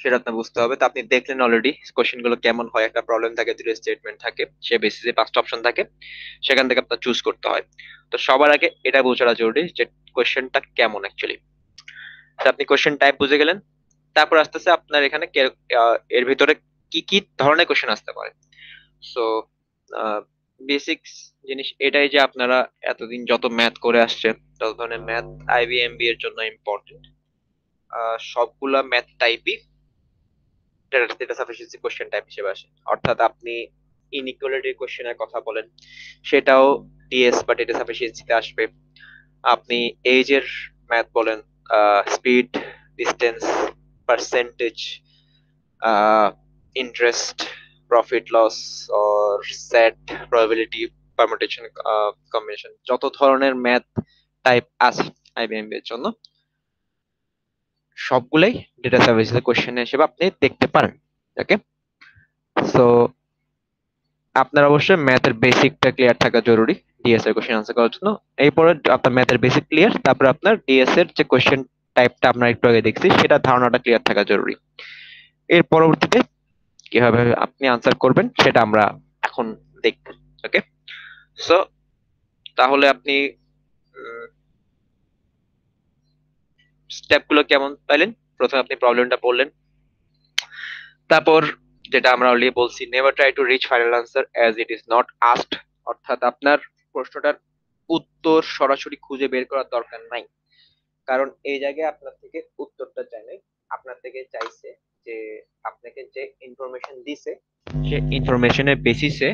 সেটা আপনার বুঝতে হবে। তো আপনি দেখলেন অলরেডি কোশ্চেন গুলো কেমন হয়, একটা প্রবলেম থাকে, দুটো স্টেটমেন্ট থাকে, সে বেসিসে পাঁচটা অপশন থাকে, সেখান থেকে আপনার চুজ করতে হয়। তো সবার আগে এটা বোঝাটা জরুরি যে কোশ্চেনটা কেমন অ্যাকচুয়ালি। আপনি কোশ্চেন টাইপ বুঝে গেলেন, তারপর আস্তে আস্তে আপনার এখানে এর ভিতরে কি কি ধরনের কোশ্চেন আসতে পারে। সো বেসিক্স জিনিস এটাই যে আপনারা এতদিন যত ম্যাথ করে আসছেন তত ধরনের ম্যাথ আইবিএমবি এর জন্য ইম্পর্টেন্ট, সবগুলা ম্যাথ টাইপই ডেটা সাফিসিয়েন্সি কোশ্চেন টাইপ হিসেবে আসে। অর্থাৎ আপনি ইনইকুয়ালিটি কোশ্চেনের কথা বলেন, সেটাও ডিএস বা ডেটা সাফিসিয়েন্সিতে আসবে। আপনি এজ এর ম্যাথ বলেন, speed, distance, percentage, interest, profit loss or set, probability, permutation, combination, যত ধরনের ম্যাথ টাইপ আছে আইবিএম এর জন্য সবগুলাই ডেটা সার্ভিসেস কোশ্চেন হিসেবে আপনি দেখতে পারেন। ওকে, সো আপনার অবশ্যই ম্যাথের বেসিকটা ক্লিয়ার থাকা জরুরি ডিএস এর কোশ্চেন আনসার করার জন্য। এরপরে আপনার ম্যাথের বেসিক ক্লিয়ার, তারপর আপনার ডিএস এর যে কোশ্চেন টাইপটা আমরা একটু আগে দেখছি সেটা ধারণাটা ক্লিয়ার থাকা জরুরি। এর পরবর্তীতে কিভাবে আপনি আনসার করবেন সেটা আমরা এখন দেখব। ওকে, সো তাহলে আপনি স্টেপ গুলো কেমন পাইলেন? প্রথমে আপনি প্রবলেমটা পড়লেন, তারপর যেটা আমরা অলরেডি বলছি, never try to reach final answer as it is not asked. অর্থাৎ আপনার প্রশ্নটার উত্তর সরাসরি খুঁজে বের করার দরকার নাই, কারণ এই জায়গায় আপনার থেকে উত্তরটা চাই নাই, আপনার থেকে চাইছে যে আপনাকে যে ইনফরমেশন দিছে সে ইনফরমেশনের বেসিসে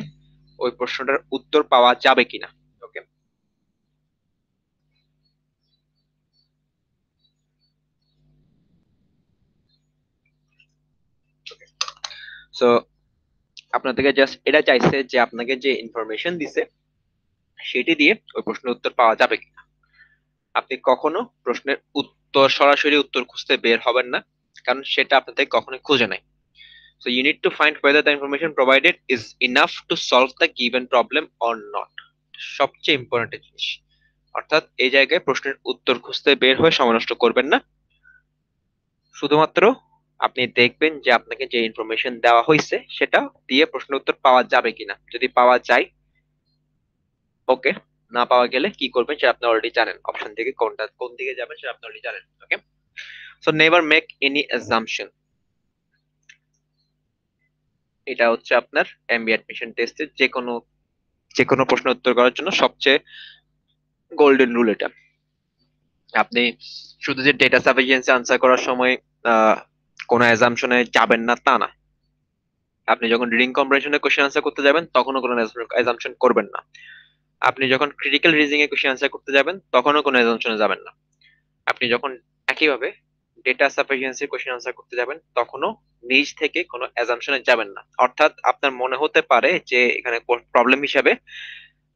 ওই প্রশ্নটার উত্তর পাওয়া যাবে কিনা। ওকে, সো আপনার থেকে জাস্ট এটা চাইছে যে আপনাকে যে ইনফরমেশন দিছে সেটি দিয়ে ওই প্রশ্নের উত্তর পাওয়া যাবে কিনা। আপনি কখনো প্রশ্নের উত্তর সরাসরি উত্তর খুঁজতে বের হবেন না, কারণ সেটা আপনার থেকে কখনোই খুঁজে নাই। So you need to find whether the information provided is enough to solve the given problem or not. সবচেয়ে ইম্পর্টেন্ট জিনিস। অর্থাৎ এই জায়গায় প্রশ্নের উত্তর খুঁজতে বের হয়ে সময় নষ্ট করবেন না, শুধুমাত্র আপনি দেখবেন যে আপনাকে যে ইনফরমেশন দেওয়া হয়েছে সেটা দিয়ে প্রশ্নের উত্তর পাওয়া যাবে কিনা। যদি পাওয়া যায় ওকে, না পাওয়া গেলে কি করবেন সেটা আপনি অলরেডি জানেন, অপশন থেকে কোনটা কোন দিকে যাবেন সেটা আপনি অলরেডি জানেন। Okay, so never make any assumption, এটা হচ্ছে আপনার এমবি অ্যাডমিশন টেস্টের যে কোনো প্রশ্ন উত্তর করার জন্য সবচেয়ে গোল্ডেন রুল এটা। আপনি শুধু যে ডেটা সাফিসিয়েন্সি আনসার করার সময় আহ, কোনো অ্যাজাম্পশনে যাবেন না তা না, আপনি যখন রিডিং কম্প্রিহেনশনের কোশ্চেন আনসার করতে যাবেন তখনও কোনো অ্যাজাম্পশন করবেন না। আপনি যখন ক্রিটিক্যাল রিজনিং এর কোশ্চেন আনসার করতে যাবেন তখনও কোনো অ্যাজাম্পশনে যাবেন না। আপনি যখন একইভাবে ডেটা সাফিসিয়েন্সি কোশ্চেন আনসার করতে যাবেন তখনও নিজ থেকে কোনো অ্যাজাম্পশনে যাবেন না। অর্থাৎ আপনার মনে হতে পারে যে এখানে প্রবলেম হিসাবে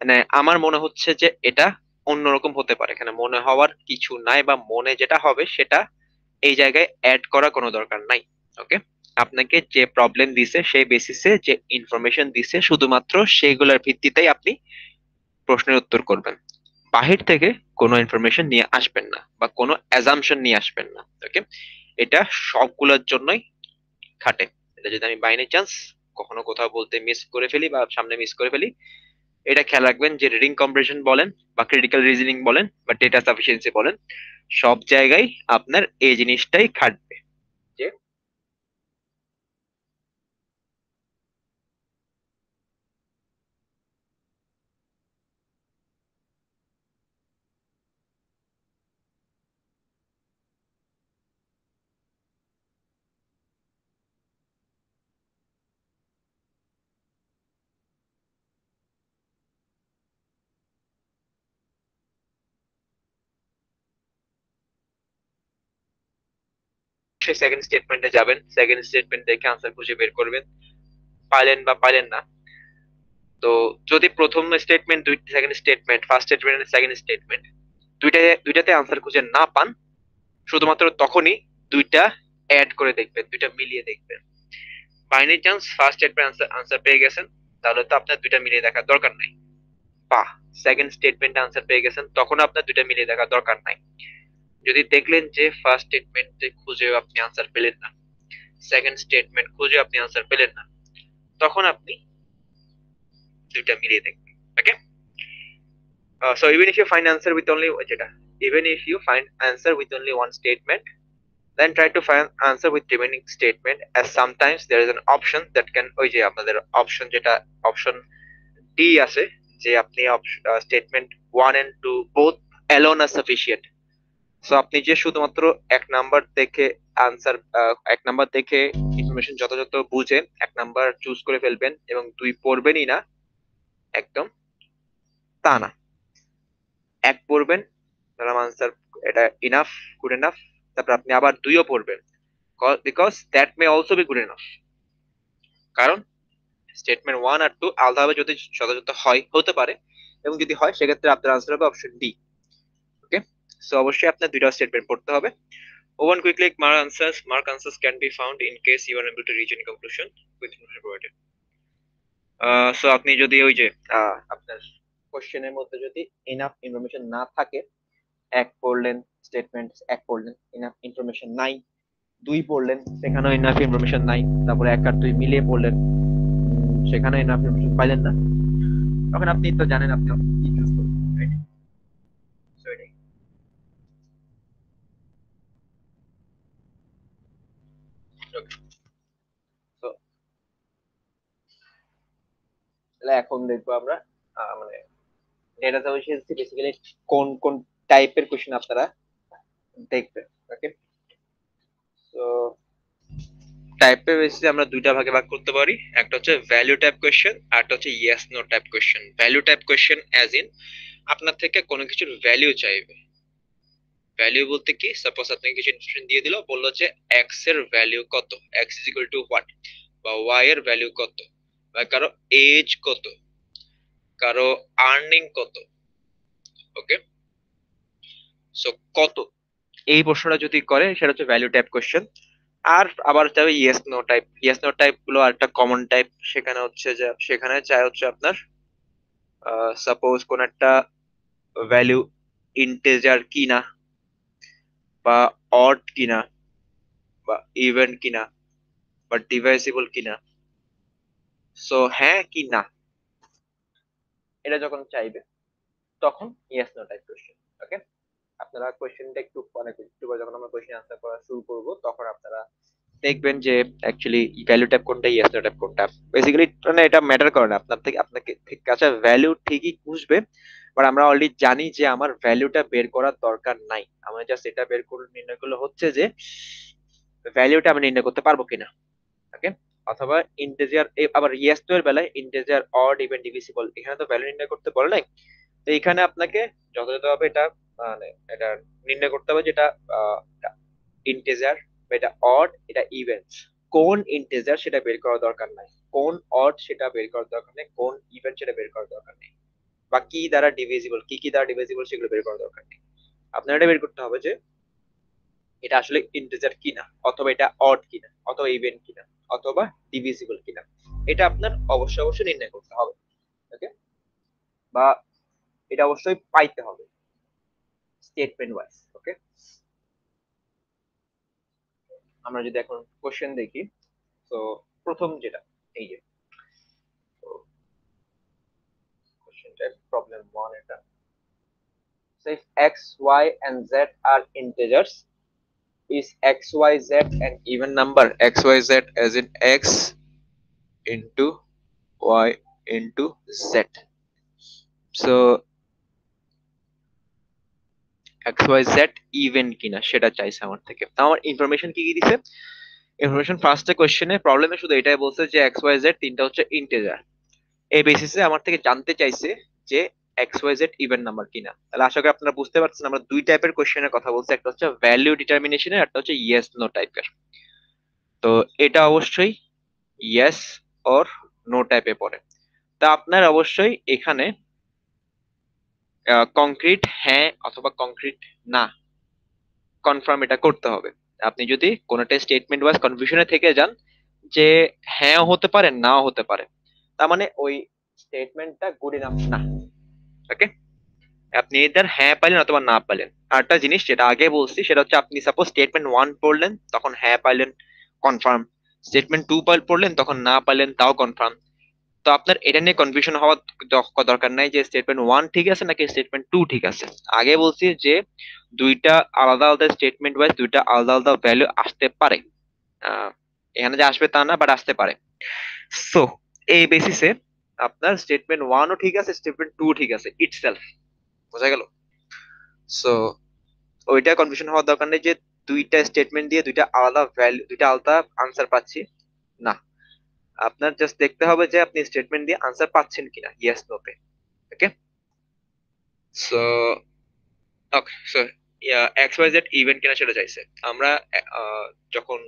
মানে আমার মনে হচ্ছে যে এটা অন্যরকম হতে পারে, এখানে মনে হওয়ার কিছু নাই, বা মনে যেটা হবে সেটা এই জায়গায় অ্যাড করা কোনো দরকার নাই। ওকে, আপনাকে যে প্রবলেম দিছে সেই বেসিসে যে ইনফরমেশন দিছে শুধুমাত্র সেইগুলোর ভিত্তিতেই আপনি প্রশ্নের উত্তর করবেন। বাহির থেকে কোনো ইনফরমেশন নিয়ে আসবেন না বা কোনো অ্যাজাম্পশন নিয়ে আসবেন না। ওকে, এটা সবগুলোর জন্যই খাটে। এটা যদি আমি বাই চান্স কখনো কোথাও বলতে মিস করে ফেলি বা সামনে মিস করে ফেলি, এটা খেয়াল রাখবেন যে রিডিং কম্প্রিহেনশন বলেন বা ক্রিটিক্যাল রিজনিং বলেন বা ডেটা সাফিসিয়েন্সি বলেন, সব জায়গায় আপনার এই জিনিসটাই খাটবে যে অবশ্যই সেকেন্ড স্টেটমেন্টে যাবেন, সেকেন্ড স্টেটমেন্ট দেখে আনসার খুঁজে বের করবেন, পাইলেন বা পাইলেন না। তো যদি প্রথম statement, second statement, first statement, second statement দুইটাতে আনসার খুঁজে না পান, শুধুমাত্র তখনই দুইটা অ্যাড করে দেখবেন, দুইটা মিলিয়ে দেখবেন। By any chance first statement answer পেয়ে গেছেন, তাহলে তো আপনার দুইটা মিলিয়ে দেখার দরকার নাই। বা সেকেন্ড স্টেটমেন্ট আনসার পেয়ে গেছেন, তখন আপনার দুইটা মিলিয়ে দেখার দরকার নাই। যদি দেখলেন যে ফার্স্ট স্টেটমেন্টে খুঁজেও আপনি আনসার পেলেন না, সেকেন্ড স্টেটমেন্ট খুঁজে আপনি আনসার পেলেন না, তখন আপনি দুইটা মিলিয়ে দেখবেন। ওকে, so even if you find answer with only যেটা even if you find answer with only one statement, then try to find answer with remaining statement, as sometimes there is an option that can, ওই যে আপনাদের option, যেটা option D আছে, যে আপনি statement 1 and 2 both alone are sufficient। So আপনি যে শুধুমাত্র এক নাম্বার দেখে আনসার, এক নাম্বার দেখে ইনফরমেশন যথাযথ বুঝে এক নাম্বার চুজ করে ফেলবেন এবং দুই পড়বেনই না, একদম তা না। এক পড়বেন, ধরলাম আনসার এটা ইনাফ, গুড এনাফ, তারপর আপনি আবার দুইও পড়বেন, because that may also be good enough. কারণ স্টেটমেন্ট 1 আর 2 আলাদাভাবে যদি যথাযথ হয়, হতে পারে, এবং যদি হয় সেক্ষেত্রে আপনার আনসার হবে অপশন ডি। ওকে, সো অবশ্যই আপনার দুইটা স্টেটমেন্ট পড়তে হবে। One quick click mark answers can be found in case you are unable to reach any conclusion with information provided. So আপনি যদি ওই যে আপনার কোশ্চেনের মধ্যে যদি এনাফ ইনফরমেশন না থাকে, এক পড়লেন স্টেটমেন্ট, এক পড়লেন এনাফ ইনফরমেশন নাই, দুই পড়লেন সেখানেও এনাফ ইনফরমেশন নাই, তারপরে এক আর দুই মিলিয়ে পড়লেন, সেখানে এনাফ ইনফরমেশন পাইলেন না, তখন আপনি তো জানেন আপনি কি চুজ করবেন, রাইট? সো এটাই। তো তাহলে এখন দেখবো আমরা মানে ডেটা সায়েন্স বেসিক্যালি কোন কোন টাইপের কোশ্চেন আপনারা দেখবেন। ওকে, তো টাইপের বেসিসে আমরা দুইটা ভাগে ভাগ করতে পারি, একটা হচ্ছে ভ্যালু টাইপ কোশ্চেন আর একটা হচ্ছে yes no type question. Value type question as in আপনার থেকে কোনো কিছুর ভ্যালু চাইবে। ভ্যালু বলতে কি, সাপোজ আপনাকে কিছু ইনফরমেশন দিয়ে দিল, বললো যে এক্স এর ভ্যালু কত, x is equal two what, বা ওয়াই এর ভ্যালু কত, বা কারো এজ কত, কারো আর্নিং কত। ওকে, সো কত, এই প্রশ্নটা যদি করে সেটা হচ্ছে ভ্যালু টাইপ কোশ্চেন। আর আবার চাই yes no type. Yes no type গুলো আরেকটা কমন টাইপ, সেখানে হচ্ছে যে সেখানে চাই হচ্ছে আপনার সাপোজ কোন একটা ভ্যালু ইন্টিজার কিনা, বা অড কিনা, বা ইভেন কিনা, বা ডিভাইসিবল কিনা, সো হ্যাঁ কি না, এটা যখন চাইবে তখন ইয়েস নো টাইপ কোশ্চেন। ওকে, আপনারা কোশ্চেনটা একটু মানে একটু পরে যখন আমরা কোশ্চেন আনসার করা শুরু করব, তখন আপনারা দেখবেন যে অ্যাকচুয়ালি ভ্যালু টাইপ কোনটা, ইয়েস নো টাইপ কোনটা। বেসিক্যালি মানে এটা ম্যাটার করে না, আপনার থেকে আপনাকে কাছে ভ্যালু ঠিকই খুঁজবে, বাট আমরা অলরেডি জানি যে আমার ভ্যালুটা বের করার দরকার নাই, আমরা জাস্ট এটা বের করে নির্ণয় করলে হচ্ছে যে ভ্যালুটা আমি নির্ণয় করতে পারবো কিনা। ওকে, অথবা ইন্টিজার, আবার ইয়েস নো এর বেলায় ইন্টিজার, অড, ইভেন, ডিভিজিবল, এখানে তো ভ্যালু নির্ণয় করতে বলে নাই। তো এখানে আপনাকে যথাযথভাবে এটা মানে এটা নির্ণয় করতে হবে, যেটা ইন্টিজার, এটা অড, এটা ইভেন। কোন ইন্টিজার সেটা বের করার দরকার নাই, কোন অড সেটা বের করার দরকার নেই, কোন ইভেন্ট সেটা বের করার দরকার নেই, বা কি দ্বারা ডিভিজিবল, কি দ্বারা ডিভিজিবল সেগুলো বের করার দরকার নেই। আপনার এটা বের করতে হবে যে এটা আসলে ইন্টিজার কিনা, অথবা এটা অড কিনা, অথবা ইভেন্ট কিনা, অথবা ডিভিজিবল কিনা, এটা আপনার অবশ্যই অবশ্যই নির্ণয় করতে হবে। ওকে, বা এটা অবশ্যই পাইতে হবে স্টেটমেন্ট ওয়াইজ। ওকে, আমরা যদি এখন কোশ্চেন দেখি, তো প্রথম যেটা এই যে কোশ্চেনটা প্রবলেম 1, এটা so if x y and z are integers, is x y z an even number, x y z as in x into y into z, so x y z even কিনা সেটা চাইছে আমার থেকে। আমার information কি কি দিছে, information ফার্স্টে কোশ্চেনে প্রবলেমে শুধু এটাই বলছে যে এক্স ওয়াই জেড তিনটা হচ্ছে ইন্টিজার। এই বেসিসে আমার থেকে জানতে চাইছে যে X Y Z even number কিনা। তাহলে আশা করি আপনারা বুঝতে পারছেন আমরা দুই টাইপের কোশ্চেনের কথা বলছি, একটা হচ্ছে ভ্যালু ডিটারমিনেশনের, একটা হচ্ছে ইয়েস নো টাইপের। তো এটা অবশ্যই ইয়েস অর নো টাইপে পড়ে। তা আপনার অবশ্যই এখানে কংক্রিট হ্যাঁ অথবা কংক্রিট না কনফার্ম এটা করতে হবে। আপনি যদি কোনোটা স্টেটমেন্ট ওয়াইজ কনফিউশনে থেকে যান যে হ্যাঁ হতে পারে নাও হতে পারে, তার মানে ওই স্টেটমেন্টটা গুড ইনাফ না। ওকে, আপনি এটার হ্যাঁ পাইলেন অথবা না পাইলেন। আরেকটা জিনিস যেটা আগে বলছি সেটা হচ্ছে আপনি সাপোজ স্টেটমেন্ট ওয়ান পড়লেন তখন হ্যাঁ পাইলেন কনফার্ম, স্টেটমেন্ট টু পড়লেন তখন না পাইলেন তাও কনফার্ম। তো আপনার এটা নিয়ে কনফিউশন হওয়ার দরকার নাই যে স্টেটমেন্ট ওয়ান ঠিক আছে নাকি স্টেটমেন্ট টু ঠিক আছে। আগে বলছি যে দুইটা আলাদা আলাদা স্টেটমেন্ট ওয়াইজ দুইটা আলাদা আলাদা ভ্যালু আসতে পারে। আহ, এখানে যে আসবে তা না, বাট আসতে পারে। সো এই বেসিসে আপনার স্টেটমেন্ট ওয়ানও ঠিক আছে স্টেটমেন্ট টু ঠিক আছে ইটসেলফ। বোঝা গেল? সো ওইটা কনফিউশন হওয়ার দরকার নেই যে দুইটা স্টেটমেন্ট দিয়ে দুইটা আলাদা ভ্যালু দুইটা আলাদা আনসার পাচ্ছি না। আপনার জাস্ট দেখতে হবে যে আপনি স্টেটমেন্ট দিয়ে আনসার পাচ্ছেন কিনা, ইয়েস নো তে। Okay, so okay so X Y Z even কিনা সেটা চাইছে। আমরা যখন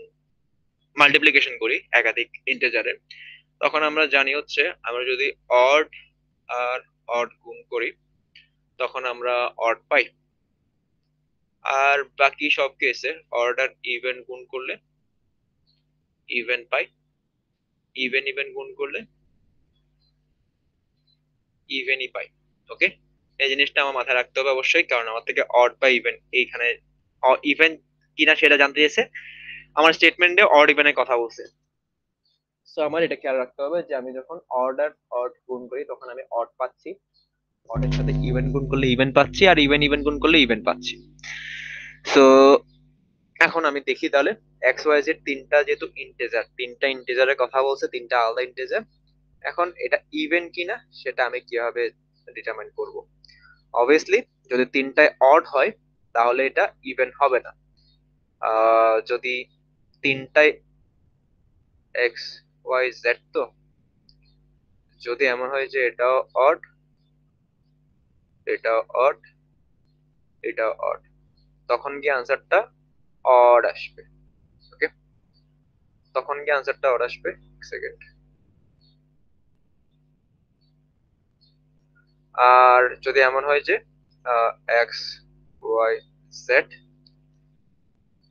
মাল্টিপ্লিকেশন করি একাধিক ইন্টিজারে তখন আমরা জানি হচ্ছে আমরা যদি অড আর অড গুণ করি তখন আমরা অড পাই, আর বাকি সব কেসে অড আর ইভেন গুণ করলে ইভেন পাই, ইভেন ইভেন গুণ করলে ইভেনই পাই। ওকে, এই জিনিসটা আমার মাথায় রাখতে হবে অবশ্যই, কারণ আমার থেকে অড বা ইভেন এইখানে ইভেন কিনা সেটা জানতে চেয়েছে, আমার স্টেটমেন্টে অড ইভেনের কথা বলছে। সো আমার এটা খেয়াল রাখতে হবে যে আমি যখন অড আর অড গুণ করি তখন আমি অড পাচ্ছি, অডের সাথে ইভেন গুণ করলে ইভেন পাচ্ছি, আর ইভেন ইভেন গুণ করলে ইভেন পাচ্ছি। সো এখন আমি দেখি তাহলে এক্স ওয়াই জেড তিনটা যেহেতু ইন্টিজার, তিনটা ইন্টিজারের কথা বলছে, তিনটা আলাদা ইন্টিজার। এখন এটা ইভেন কিনা সেটা আমি কিভাবে ডিটারমাইন করব? অবভিয়াসলি যদি তিনটায় অড হয় তাহলে এটা ইভেন হবে না। যদি তিনটায় এক্স ওয়াই জেড, তো যদি এমন হয় যে এটাও অড এটাও অড এটাও অড, তখন কি আনসারটা অড আসবে। ওকে, তখন কি আনসারটা অড আসবে। সেকেন্ড, আর যদি এমন হয় যে X Y Z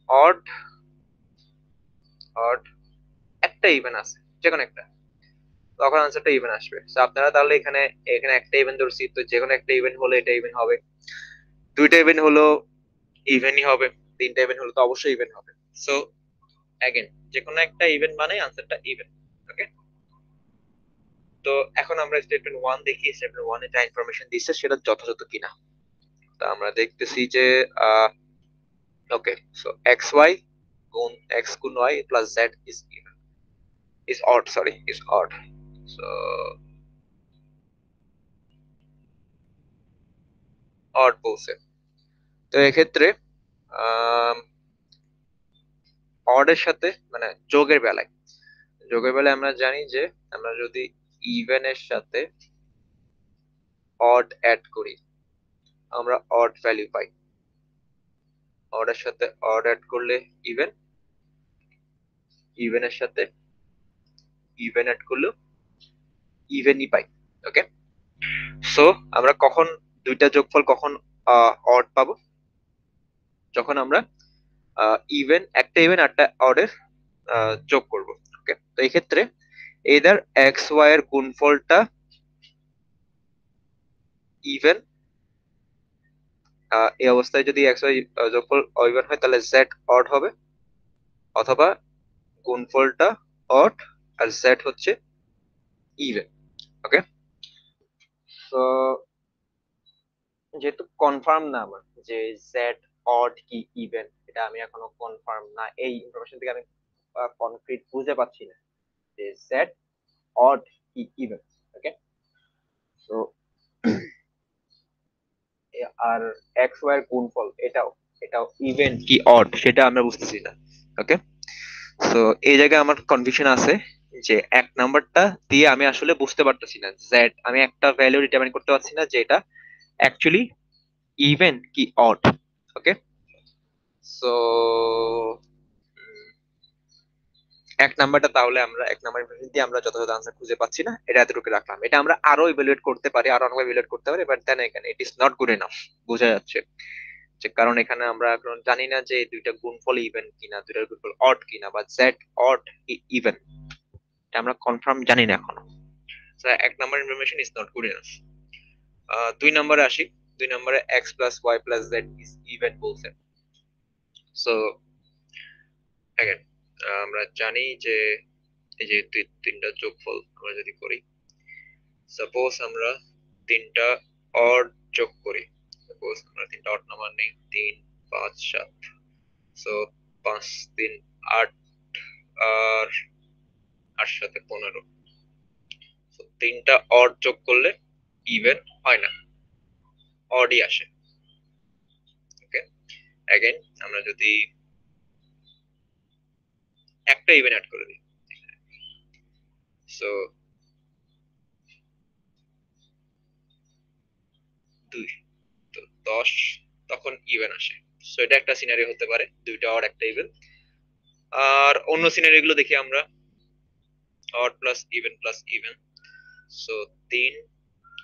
odd odd একটা ইভেন আছে যে কোনো একটা, তখন আনসারটা ইভেন আসবে। তো আপনারা তাহলে এখানে এখানে একটা ইভেন ধরছি, তো যে কোনো একটা ইভেন হলে এটা ইভেন হবে, দুইটা ইভেন হলো ইভেনই হবে, তিনটা ইভেন হলো তো অবশ্যই ইভেন হবে। সো অ্যাগেন যে কোনো একটা ইভেন মানে আনসারটা ইভেন। ওকে, তো এখন আমরা স্টেটমেন্ট ওয়ান দেখি স্টেটমেন্ট ওয়ানে যা ইনফরমেশন দিচ্ছে সেটা যথাযথ কিনা। তা আমরা দেখতেছি যে ওকে, সো এক্স ওয়াই গুণ এক্স গুণ Y plus Z is even is odd, sorry is odd. So odd বলছে। তো এক্ষেত্রে অড এর সাথে মানে যোগের বেলায় আমরা জানি যে আমরা যদি ইভেন এর সাথে অড অ্যাড করি আমরা অড ভ্যালু পাই, অড এর সাথে অড অ্যাড করলে ইভেন, ইভেন এর সাথে ইভেন অ্যাড করলেও ইভেনই পাই। ওকে, সো আমরা কখন দুইটা যোগফল কখন অড পাবো? যখন আমরা ইভেন একটা ইভেন একটা অডের যোগ করব। ওকে, তো এই ক্ষেত্রে এদার এক্স ওয়াই এর গুণফলটা ইভেন, এই অবস্থায় যদি এক্স ওয়াই যোগফল ইভেন হয় তাহলে জেড অড হবে, অথবা গুণফলটা অড আর জেড হচ্ছে ইভেন। ওকে, তো যেহেতু কনফার্ম না আমার যে জেড অড কি ইভেন, এটা আমি এখনো কনফার্ম না, এই ইনফরমেশন থেকে আমি কনক্রিট বুঝে পাচ্ছি না যে জেড অড কি ইভেন। ওকে, তো আর এক্স ওয়াই এর গুণফল এটাও এটাও ইভেন কি অড সেটা আমরা বুঝতেছি না। ওকে, তো এই জায়গায় আমার কনফিউশন আছে যে এক নাম্বারটা দিয়ে আমি আসলে বুঝতে পারতেছি না, জেড আমি একটা ভ্যালু ডিটারমাইন করতে পারছি না যে এটা অ্যাকচুয়ালি ইভেন কি অড। ওকে, সো এক নাম্বারটা তাহলে আমরা এক নাম্বার দিয়ে আমরা যথাযথ আনসার খুঁজে পাচ্ছি না, এটা এতটুকু রাখলাম। এটা আমরা আরো ইভ্যালুয়েট করতে পারি, আরো অনেক ইভ্যালুয়েট করতে পারি, বাট দেন এখানে it is not good enough. বোঝা যাচ্ছে যে কারণ এখানে আমরা এখন জানি না যে দুইটা গুণফল ইভেন কিনা, দুইটার গুণফল অড কিনা, বা জেড অড ইভেন, এটা আমরা কনফার্ম জানি না এখনো। So, এক number information is not good enough. দুই নম্বরে আসি। দুই নম্বরে X plus Y plus Z is even বলছে। সো অ্যাগেন আমরা জানি যে এই যে তিনটা যোগফল আমরা যদি করি, সাপোজ আমরা তিনটা অড যোগ করি, সাপোজ আমরা তিনটা অড নাম্বার নেই, 3 5 7, সো 5 3 8 আর 8 সাথে 15, সো তিনটা অড যোগ করলে ইভেন হয় না, অডই আসে। ওকে, অ্যাগেন আমরা যদি একটা ইভেন অ্যাড করে দিই, সো 2 তো 10, তখন ইভেন আসে। সো এটা একটা সিনারিও হতে পারে, দুইটা অড একটা ইভেন। আর অন্য সিনারিও গুলো দেখি আমরা, odd plus even, so 3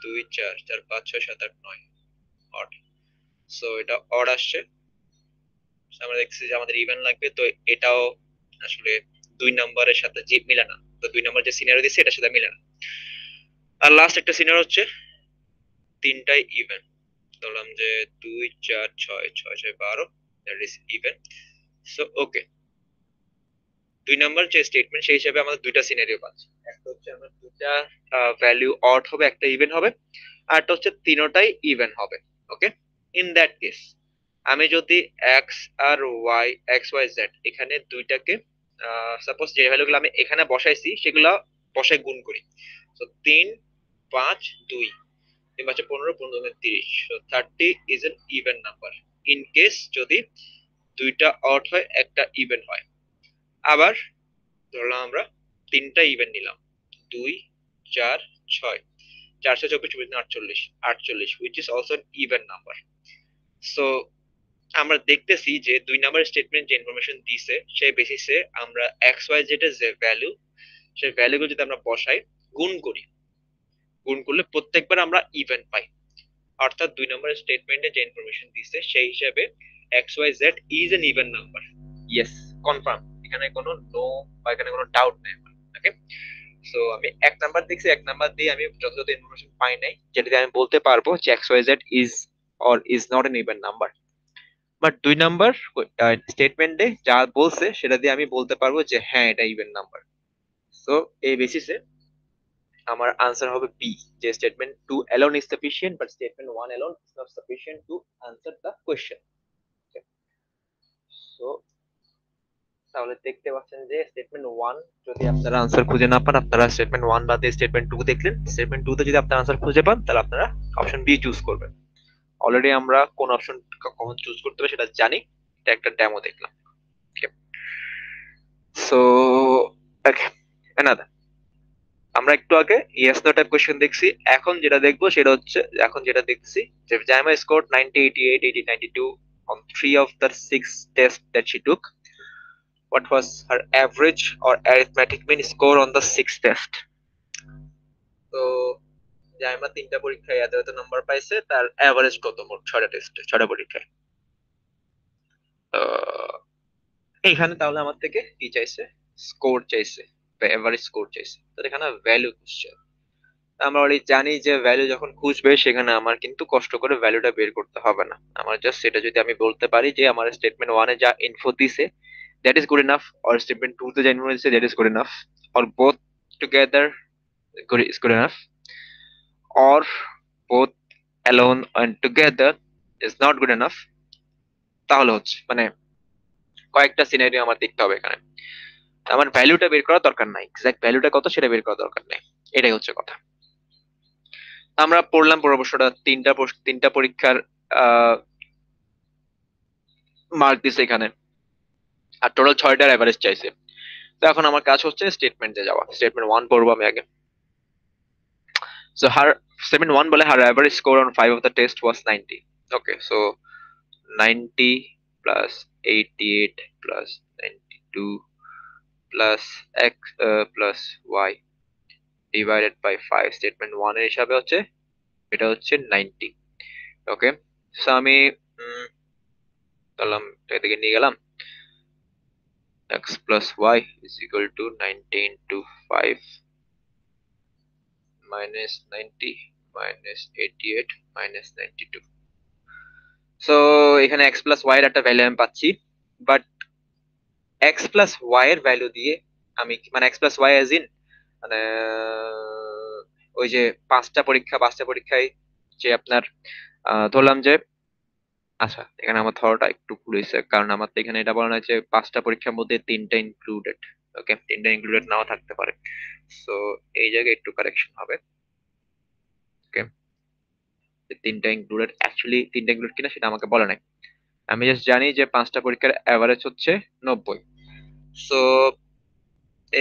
2 4 4 5 6 7 8 9 odd, so এটা অড আসছে। আমরা দেখছি যে আমাদের ইভেন লাগবে, তো এটাও আসলে দুই নাম্বারের সাথে যে মিলে না, তো দুই নাম্বার যে সিনারিও দিচ্ছে এটার সাথে মিলে না। আর লাস্ট একটা সিনারিও হচ্ছে তিনটাই ইভেন, ধরলাম যে 2 4 6 6 6 12, that is even. So okay, দুই নাম্বার যে স্টেটমেন্ট সেই হিসাবে আমাদের দুইটা সিনারিও পাচ্ছি। একটা হচ্ছে আমরা দুইটা ভ্যালু অড হবে, একটা ইভেন হবে, আর একটা হচ্ছে তিনটাই ইভেন হবে। ওকে, ইন দ্যাট কেস আমি যদি এক্স আর ওয়াই, এক্স ওয়াই জেড এখানে দুইটাকে সাপোজ যে ভ্যালুগুলো আমি এখানে বসাইছি সেগুলো বসাই গুণ করি, তো 3 5 2, 3 5 15, 15 30, so 30 is an even number in case যদি দুইটা অড হয় একটা ইভেন হয়। আবার ধরলাম আমরা তিনটা ইভেন নিলাম, 2 4 6, 424 48 48, which is also an even number. So আমরা দেখতেছি যে দুই নাম্বার স্টেটমেন্ট যে ইনফরমেশন দিছে সেই বেসিসে আমরা এক্স ওয়াই জেড এর যে ভ্যালু, সেই ভ্যালুগুলো যদি আমরা বসাই গুণ করি, গুণ করলে প্রত্যেকবার আমরা ইভেন পাই। অর্থাৎ দুই নম্বর স্টেটমেন্টে যে ইনফরমেশন দিছে সেই হিসাবে X Y Z is an even number. Yes, confirm, এখানে কোনো নো বা এখানে কোনো ডাউট নেই। ওকে, সো আমি এক নাম্বার দেখছি, এক নাম্বার দিয়ে আমি যথাযথ ইনফরমেশন পাই নাই যেটা দিয়ে আমি বলতে পারবো যে X Y Z is or is not an even number. But দুই নাম্বার স্টেটমেন্টে যা বলছে সেটা দিয়ে আমি বলতে পারবো যে হ্যাঁ এটা ইভেন নাম্বার। সো এই বেসিসে আমার আনসার হবে বি, যে statement 2 alone is sufficient but statement 1 alone is not sufficient to answer the question. So তাহলে দেখতে পাচ্ছেন যে স্টেটমেন্ট 1 যদি আপনারা আনসার খুঁজে না পান, আপনারা স্টেটমেন্ট 1 বাদে স্টেটমেন্ট 2 দেখলেন, স্টেটমেন্ট 2 তে যদি আপনারা আনসার খুঁজে পান তাহলে আপনারা অপশন বি চুজ করবেন। অলরেডি আমরা কোন অপশন কখন চুজ করতে হবে সেটা জানি, এটা একটা ডেমো দেখলাম। ওকে, সো ওকে, another আমরা একটু আগে ইয়েস নো টাইপ কোশ্চেন দেখছি, এখন যেটা দেখবো সেটা হচ্ছে, এখন যেটা দেখছি যে Zaima scored 90 88 80 92 on 3 of the 6 tests that she took. What was her average or arithmetic mean score on the 6th test? তো জাইমা তিনটা পরীক্ষায় এত এত নাম্বার পাইছে, তার এভারেজ কত মোট 6টা টেস্টে, 6টা পরীক্ষায়। এখানে তাহলে আমার থেকে কি চাইছে, স্কোর চাইছে বা এভারেজ স্কোর চাইছে, তো এখানে ভ্যালু কোশ্চেন। আমরা অলরেডি জানি যে ভ্যালু যখন খুঁজবে সেখানে আমার কিন্তু কষ্ট করে ভ্যালুটা বের করতে হবে না, আমার জাস্ট সেটা যদি আমি বলতে পারি যে আমার স্টেটমেন্ট ওয়ানে যা ইনফো দিছে that is good enough, or statement two তে যা ইনফো দিছে that is good enough, or both together is good enough, or both alone and together is not good enough, তাহলে হচ্ছে মানে কয়েকটা সিনারিও আমার দেখতে হবে এখানে। আমার ভ্যালুটা বের করার দরকার নাই, এক্সাক্ট ভ্যালুটা কত সেটা বের করার দরকার নেই, এটাই হচ্ছে কথা। আমরা পড়লাম পুরো প্রশ্নটা, তিনটা পরীক্ষার মার্ক দিছে এখানে, আর টোটাল 6টার এভারেজ চাইছে। তো এখন আমার কাজ হচ্ছে স্টেটমেন্টে যাওয়া। স্টেটমেন্ট 1 পড়বো আমি আগে। So her statement 1 বলে her average score on 5 of the test was 90. Okay, so 90 plus 88 plus 92 plus x plus y divided by 5 statement 1 এর হিসাবে হচ্ছে এটা হচ্ছে 90। ওকে, সো আমি তাহলে এদিকে নিয়ে গেলাম x plus y is equal to 90 into 5 minus 90 minus 88 minus 92। So এখানে x plus y এর একটা ভ্যালু আমি পাচ্ছি, বাট x plus y এর ভ্যালু দিয়ে আমি মানে x plus y as in মানে ওই যে পাঁচটা পরীক্ষায় যে আপনার ধরলাম যে, আচ্ছা এখানে আমার ধরাটা একটু ভুল হয়েছে, কারণ আমার তো এখানে এটা বলা হয়েছে 5টা পরীক্ষার মধ্যে 3টা ইনক্লুডেড। ওকে, 3টা ইনক্লুডেড নাও থাকতে পারে, সো এই জায়গায় একটু কারেকশন হবে। ওকে, 3টা ইনক্লুডেড, অ্যাকচুয়ালি 3টা ইনক্লুডেড কিনা সেটা আমাকে বলে নাই। আমি জাস্ট জানি যে 5টা পরীক্ষার অ্যাভারেজ হচ্ছে 90। So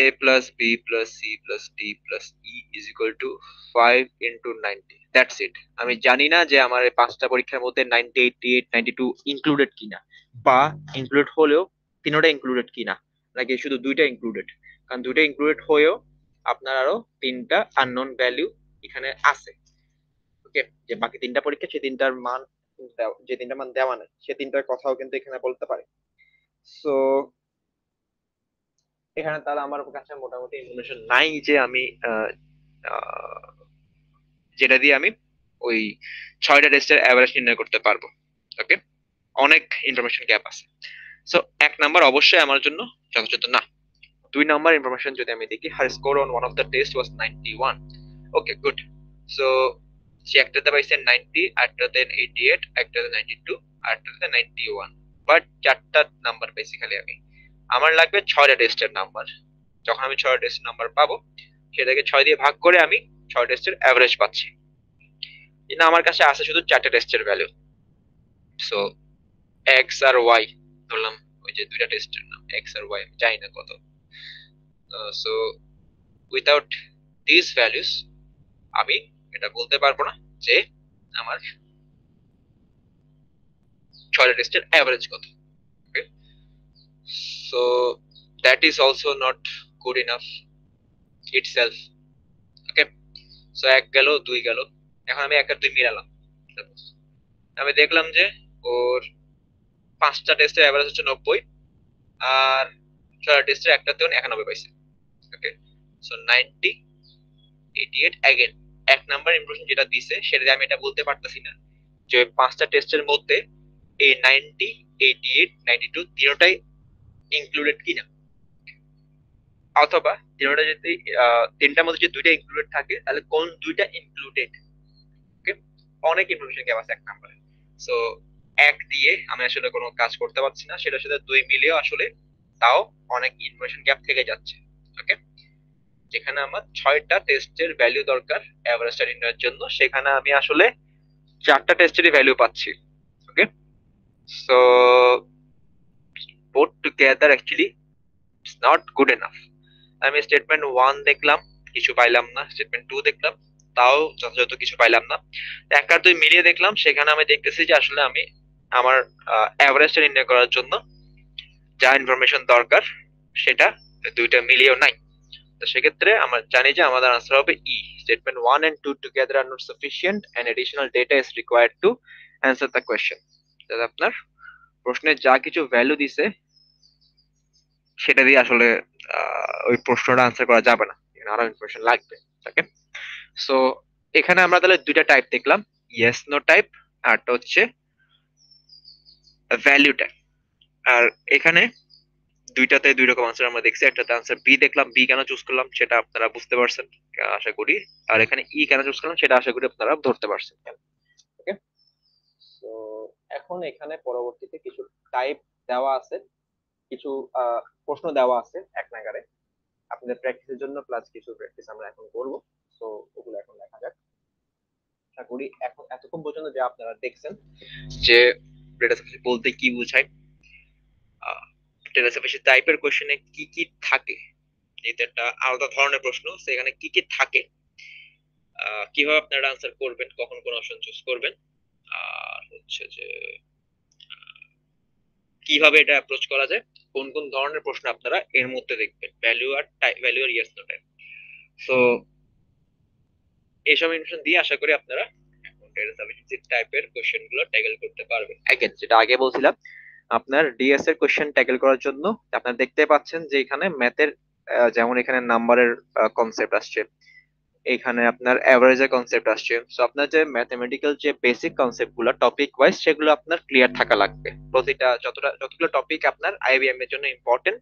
a plus b plus c plus d plus e is equal to 5 into 90, that's it। আমি জানি না যে আমার এই 5টা পরীক্ষার মধ্যে 90 88 92 ইনক্লুডেড কিনা, বা ইনক্লুডেড হলেও তিনটা ইনক্লুডেড কিনা, নাকি শুধু দুইটা ইনক্লুডেড। কারণ দুইটা ইনক্লুডেড হয়েও আপনার আরো 3টা আননোন ভ্যালু এখানে আছে। ওকে, যে বাকি 3টা পরীক্ষা সেই 3টার মান যে 3টা মান দেওয়া নাই সে 3টার কথাও কিন্তু এখানে বলতে পারে। সো এখানে তাহলে আমার কাছে মোটামুটি ইনফরমেশন নাই যে আমি যেটা দিয়ে আমি ওই 6টা টেস্টের অ্যাভারেজ নির্ণয় করতে পারবো। ওকে, অনেক ইনফরমেশন গ্যাপ আছে। সো 1 নাম্বার অবশ্যই আমার জন্য যথাযথ না। 2 নাম্বার ইনফরমেশন যদি আমি দেখি, her score on one of the test was 91। Okay, good. So সে একটাতে পাইছে 90, আরেকটাতে 88, একটাতে 92, আরেকটাতে 91, বাট 4টা নাম্বার পাইছি খালি আমি। আমার লাগবে 6টা টেস্টের নাম্বার। যখন আমি 6টা টেস্টের নাম্বার পাবো, সেটাকে 6 দিয়ে ভাগ করে আমি 6 টেস্টের অ্যাভারেজ পাচ্ছি। কিন্তু আমার কাছে আছে শুধু 4টা টেস্টের ভ্যালু। সো এক্স আর ওয়াই ধরলাম, ওই যে 2টা টেস্টের নাম এক্স আর ওয়াই, আমি জানি না কত। সো উইথাউট দিস ভ্যালুস আমি এটা বলতে পারবো না যে আমার 6টা টেস্টের অ্যাভারেজ কত। Okay, so that is also not good enough itself. Okay, so 1 গেল 2 গেল, এখন আমি 1 আর 2 মিলালাম। আমি দেখলাম যে ওর 5টা টেস্টের অ্যাভারেজ হচ্ছে 90, আর 6টা টেস্টের একটাতেও 91 পাইছে। ওকে, সো 90 88 अगेन 1 নাম্বার ইমপ্রেশন যেটা দিছে সেটা দিয়ে আমি এটা বলতে পারতাছি না যে 5টা টেস্টের মধ্যে এই 90 88 92 তিনটাই ইনক্লুডেড কিনা, অথবা তিনটা যদি 3টার মধ্যে যদি 2টা ইনক্লুডেড থাকে তাহলে কোন 2টা ইনক্লুডেড। ওকে, অনেক ইনফরমেশন গ্যাপ আছে 1 নাম্বারে। সো 1 দিয়ে আমি আসলে কোনো কাজ করতে পারছি না, সেটার সাথে 2 মিলিয়েও আসলে তাও অনেক ইনফরমেশন গ্যাপ থেকে যাচ্ছে। ওকে, যেখানে আমার 6টা টেস্টের ভ্যালু দরকার এভারেজটা নির্ণয়ের জন্য, সেখানে আমি আসলে 4টা টেস্টেরই ভ্যালু পাচ্ছি। Okay, so both together actually it's not good enough। আমি স্টেটমেন্ট 1 দেখলাম, কিছু পাইলাম না। স্টেটমেন্ট 2 দেখলাম, তাও যথাযথ কিছু পাইলাম না। 1 আর 2 মিলিয়ে দেখলাম, সেখানে আমি দেখতেছি যে আসলে আমি আমার এভারেজটা নির্ণয় করার জন্য যা ইনফরমেশন দরকার সেটা 2টা মিলিয়েও নাই। তো সেক্ষেত্রে আমরা জানি যে আমাদের আনসার হবে E. Statement 1 and 2 together are not sufficient and additional data is required to answer the question। তাহলে আপনার প্রশ্নে যা কিছু ভ্যালু দিছে সেটা দিয়ে আসলে ওই প্রশ্নটা আনসার করা যাবে না, আরো ইনফরমেশন লাগবে। ওকে, সো এখানে আমরা তাহলে 2টা টাইপ দেখলাম, ইয়েস নো টাইপ, আরটা হচ্ছে ভ্যালু টাইপ। আর এখানে 2টাতে 2 রকম আনসার আমরা দেখছি। একটাতে আনসার বি দেখলাম, বি কেন চুজ করলাম সেটা আপনারা বুঝতে পারছেন আশা করি, আর এখানে ই কেন চুজ করলাম সেটা আশা করি আপনারা ধরতে পারছেন। ওকে, তো এখন এখানে পরবর্তীতে কিছু টাইপ দেওয়া আছে, কিছু প্রশ্ন দেওয়া আছে 1 নাগারে আপনাদের প্র্যাকটিসের জন্য, প্লাস কিছু প্র্যাকটিস আমরা এখন করব। তো ওগুলো এখন দেখা যাক। আশা করি এখন এতক্ষণ পর্যন্ত যে আপনারা দেখছেন যে ডেটা সায়েন্স বলতে কি বোঝায়, ডেটা সাফিসিয়েন্সি টাইপের কোশ্চেনে কি কি থাকে, যেটা একটা আলাদা ধরনের প্রশ্ন, সেখানে কি কি থাকে, কিভাবে আপনারা আনসার করবেন, কখন কোন অপশন চুজ করবেন, আর হচ্ছে যে কিভাবে এটা অ্যাপ্রোচ করা যায়, কোন কোন ধরনের প্রশ্ন আপনারা এর মধ্যে দেখবেন, ভ্যালু আর ইয়েস নো টাইপ। সো এইসব ইনফরমেশন দিয়ে আশা করি আপনারা ডেটা সাফিসিয়েন্সি টাইপের কোশ্চেন গুলো ট্যাকেল করতে পারবেন। অ্যাগেন যেটা আগে বলছিলাম, আপনার ডিএস এর কোশ্চেন ট্যাকেল করার জন্য আপনারা দেখতে পাচ্ছেন যে এখানে ম্যাথের যেমন এখানে নাম্বারের কনসেপ্ট আসছে, এখানে আপনার অ্যাভারেজের কনসেপ্ট আসছে। সো আপনার যে ম্যাথমেটিক্যাল যে বেসিক কনসেপ্ট গুলো টপিক ওয়াইজ সেগুলো আপনার ক্লিয়ার থাকা লাগবে। প্রতিটা যতগুলো টপিক আপনার আইবিএম এর জন্য ইম্পর্টেন্ট,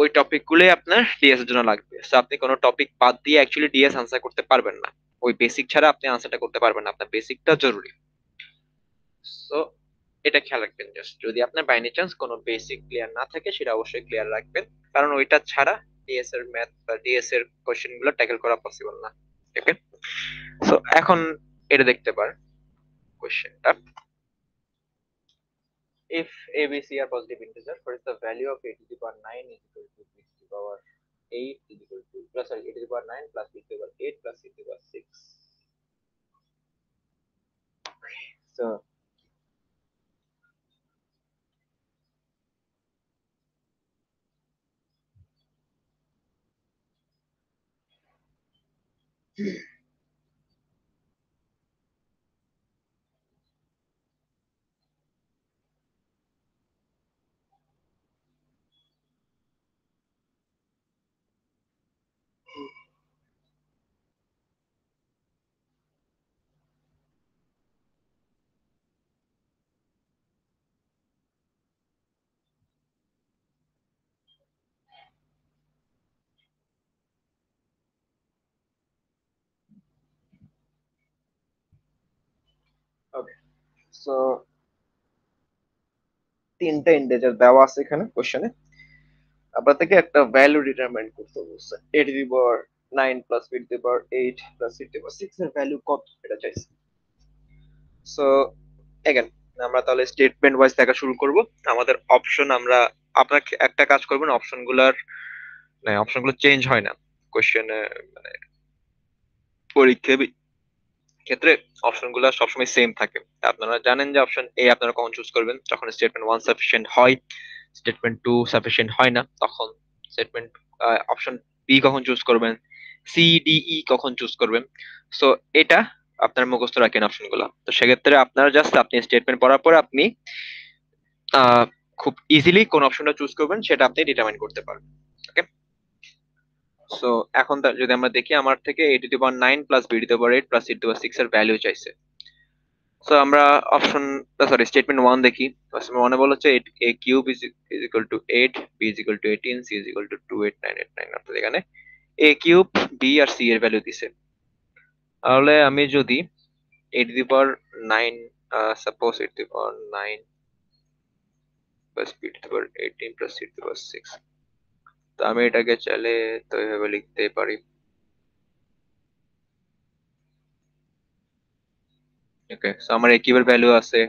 ওই টপিক গুলোই আপনার ডিএস এর জন্য লাগবে। সো আপনি কোনো টপিক বাদ দিয়ে অ্যাকচুয়ালি ডিএস আনসার করতে পারবেন না, ওই বেসিক ছাড়া আপনি আনসারটা করতে পারবেন না, আপনার বেসিকটা জরুরি। সো এটা খেয়াল রাখবেন, জাস্ট যদি আপনার বাই এনি চান্স কোনো বেসিক ক্লিয়ার না থাকে সেটা অবশ্যই ক্লিয়ার রাখবেন, কারণ ওইটা ছাড়া ডিএস এর ম্যাথ বা ডিএস এর কোশ্চেন গুলো ট্যাকেল করা পসিবল না। ওকে, সো এখন এটা দেখতে পারেন কোশ্চেনটা, if abc are positive integers, what is the value of a to the power 9 is equal to b to the power 8 is equal to plus sorry a to the power 9 plus b to the power 8 plus c to the power 6. So okay, so তিনটা integer দেওয়া আছে এখানে কোশ্চেনে, আপনার থেকে একটা value determine করতে বলছে, a to the power 9 plus b to the power 8 plus c to the power 6 এর ভ্যালু কত এটা চাইছে। সো এগেন আমরা তাহলে স্টেটমেন্ট ওয়াইজ দেখা শুরু করব। আমাদের অপশন আমরা আপনার একটা কাজ করবেন, অপশনগুলো চেঞ্জ হয় না কোশ্চেন, মানে পরীক্ষা ক্ষেত্রে অপশনগুলো সবসময় সেম থাকে। আপনারা জানেন যে অপশন এ আপনারা কখন চুজ করবেন, যখন স্টেটমেন্ট ওয়ান সাফিসিয়েন্ট হয়, স্টেটমেন্ট টু সাফিসিয়েন্ট হয় না তখন স্টেটমেন্ট অপশন বি কখন চুজ করবেন, সি ডি ই কখন চুজ করবেন। সো এটা আপনার মুখস্থ রাখেন অপশনগুলো। তো সেক্ষেত্রে আপনারা জাস্ট আপনি স্টেটমেন্ট পড়ার পর আপনি খুব ইজিলি কোন অপশনটা চুজ করবেন সেটা আপনি ডিটারমাইন করতে পারবেন। ওকে, সো এখন যদি আমরা দেখি, আমার থেকে a to the power 9 plus b to the power 8 plus c to the power 6 এর ভ্যালু চাইছে। সো আমরা অপশন স্টেটমেন্ট 1 দেখি। স্টেটমেন্ট 1 এ বলা হচ্ছে a cube is equal to 8, b is equal to 18, c is equal to 28989, অর্থাৎ এখানে a cube, b আর c এর ভ্যালু দিছে। তাহলে আমি যদি a to the power 9 suppose a to the power 9 plus b to the power 18 plus c to the power 6, তো আমি এটাকে চাইলে তো এভাবে লিখতে পারি। ওকে, সো আমার a কিউবের ভ্যালু আছে,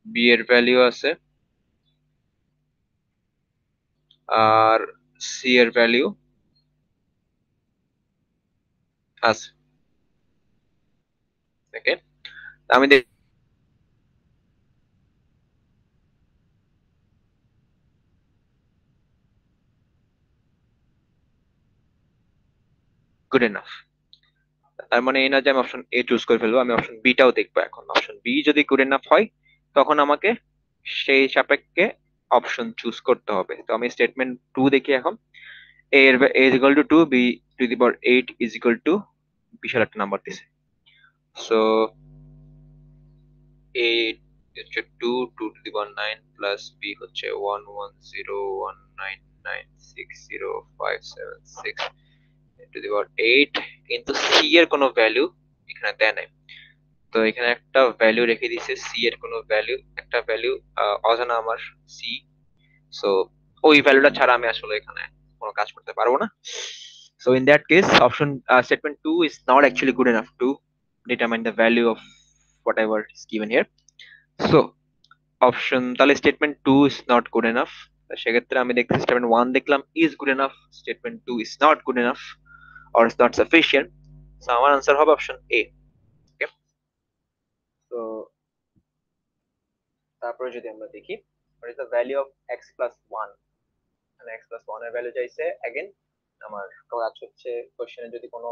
b এর ভ্যালু আছে, আর c এর ভ্যালু আছে। ওকে, আমি গুড এনাফ, তার মানে এই না যে আমি অপশন এ চুজ করে ফেলবো, আমি অপশন বি টাও দেখবো। এখন অপশন বি যদি গুড এনাফ হয় তখন আমাকে সেই সাপেক্ষে অপশন চুজ করতে হবে। তো আমি স্টেটমেন্ট টু দেখি এখন, এ এর a is equal to 2, b to the power 8 is equal to, বিশাল একটা নাম্বার দিছে। সো এ হচ্ছে 2, 2 to the power 9 plus b হচ্ছে 11019960576 টু দি পাওয়ার 8, কিন্তু সি এর কোনো ভ্যালু এখানে দেয় নাই। তো এখানে একটা ভ্যালু রেখে দিছে, সি এর কোনো ভ্যালু, একটা ভ্যালু অজানা আমার সি। সো ওই ভ্যালুটা ছাড়া আমি আসলে এখানে কোনো কাজ করতে পারবো না। So in that case option statement 2 is not actually good enough to determine the value of whatever is given here. So option, তাহলে statement two is not good enough. সেক্ষেত্রে আমি দেখছি স্টেটমেন্ট ওয়ান দেখলাম is good enough, statement two is not good enough or is not sufficient. So আমার answer হবে option A. Okay, তো তারপরে যদি আমরা দেখি what is the value of x plus 1, মানে x plus 1 এর ভ্যালু চাইছে। अगेन আমার কাজ হচ্ছে কোশ্চেনে যদি কোনো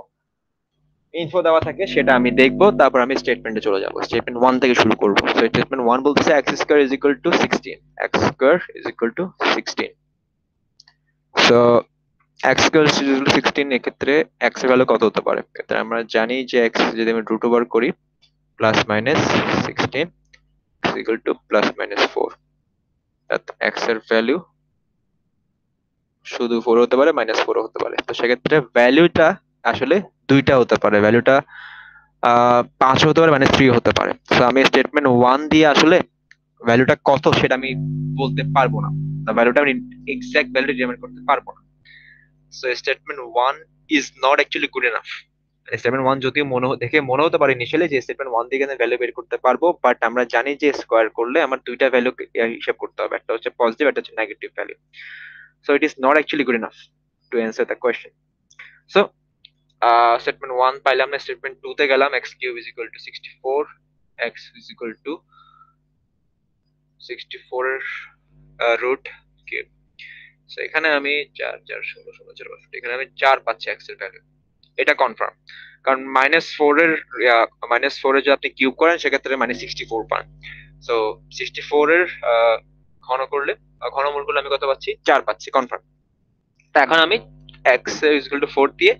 ইনফো দেওয়া থাকে সেটা আমি দেখবো, তারপর আমি স্টেটমেন্টে চলে যাব, স্টেটমেন্ট 1 থেকে শুরু করব। সো স্টেটমেন্ট 1 বলতেছে x square is equal two 16, x square is equal two 16। So x square is equal two 16, এক্ষেত্রে x এর ভ্যালু কত হতে পারে? এক্ষেত্রে আমরা জানি যে x যদি আমি রুট ওভার করি plus minus 16 is equal to plus minus 4, অর্থাৎ x এর ভ্যালু শুধু 4 হতে পারে, মাইনাস 4 হতে পারে। তো সেক্ষেত্রে ভ্যালুটা আসলে দুইটা হতে পারে, ভ্যালুটা 5 হতে পারে, মাইনাস 3 হতে পারে। তো আমি স্টেটমেন্ট 1 দিয়ে আসলে ভ্যালুটা কত সেটা আমি বলতে পারবো না, ভ্যালুটা আমি এক্সাক্ট ভ্যালুটা ডিটারমাইন করতে পারবো না। So statement 1 is not actually good enough. Statement 1 যদিও দেখে মনে হতে পারে ইনিশিয়ালি যে স্টেটমেন্ট 1 দিয়ে ভ্যালু বের করতে পারবো, বাট আমরা জানি যে স্কোয়ার করলে আমার দুইটা ভ্যালু হিসাব করতে হবে, একটা হচ্ছে পজিটিভ, একটা হচ্ছে negative value. So it is not actually good enough to answer the question. So statement 1 পাইলাম না, স্টেটমেন্ট 2 তে গেলাম, x cube is equal two 64, x is equal two 64 এর রুট কিউব। সো এখানে আমি 4 4 16 16 4 5, এখানে আমি 4 পাচ্ছি x এর ভ্যালু, এটা কনফার্ম। কারণ মাইনাস ফোর এর যদি আপনি কিউব করেন সেক্ষেত্রে মাইনাস 64 পান। সো 64 এর ঘন করলে, ঘনমূল করলে আমি কত পাচ্ছি? 4 পাচ্ছি, কনফার্ম। তা এখন আমি x ইজ ইকুয়াল টু 4 দিয়ে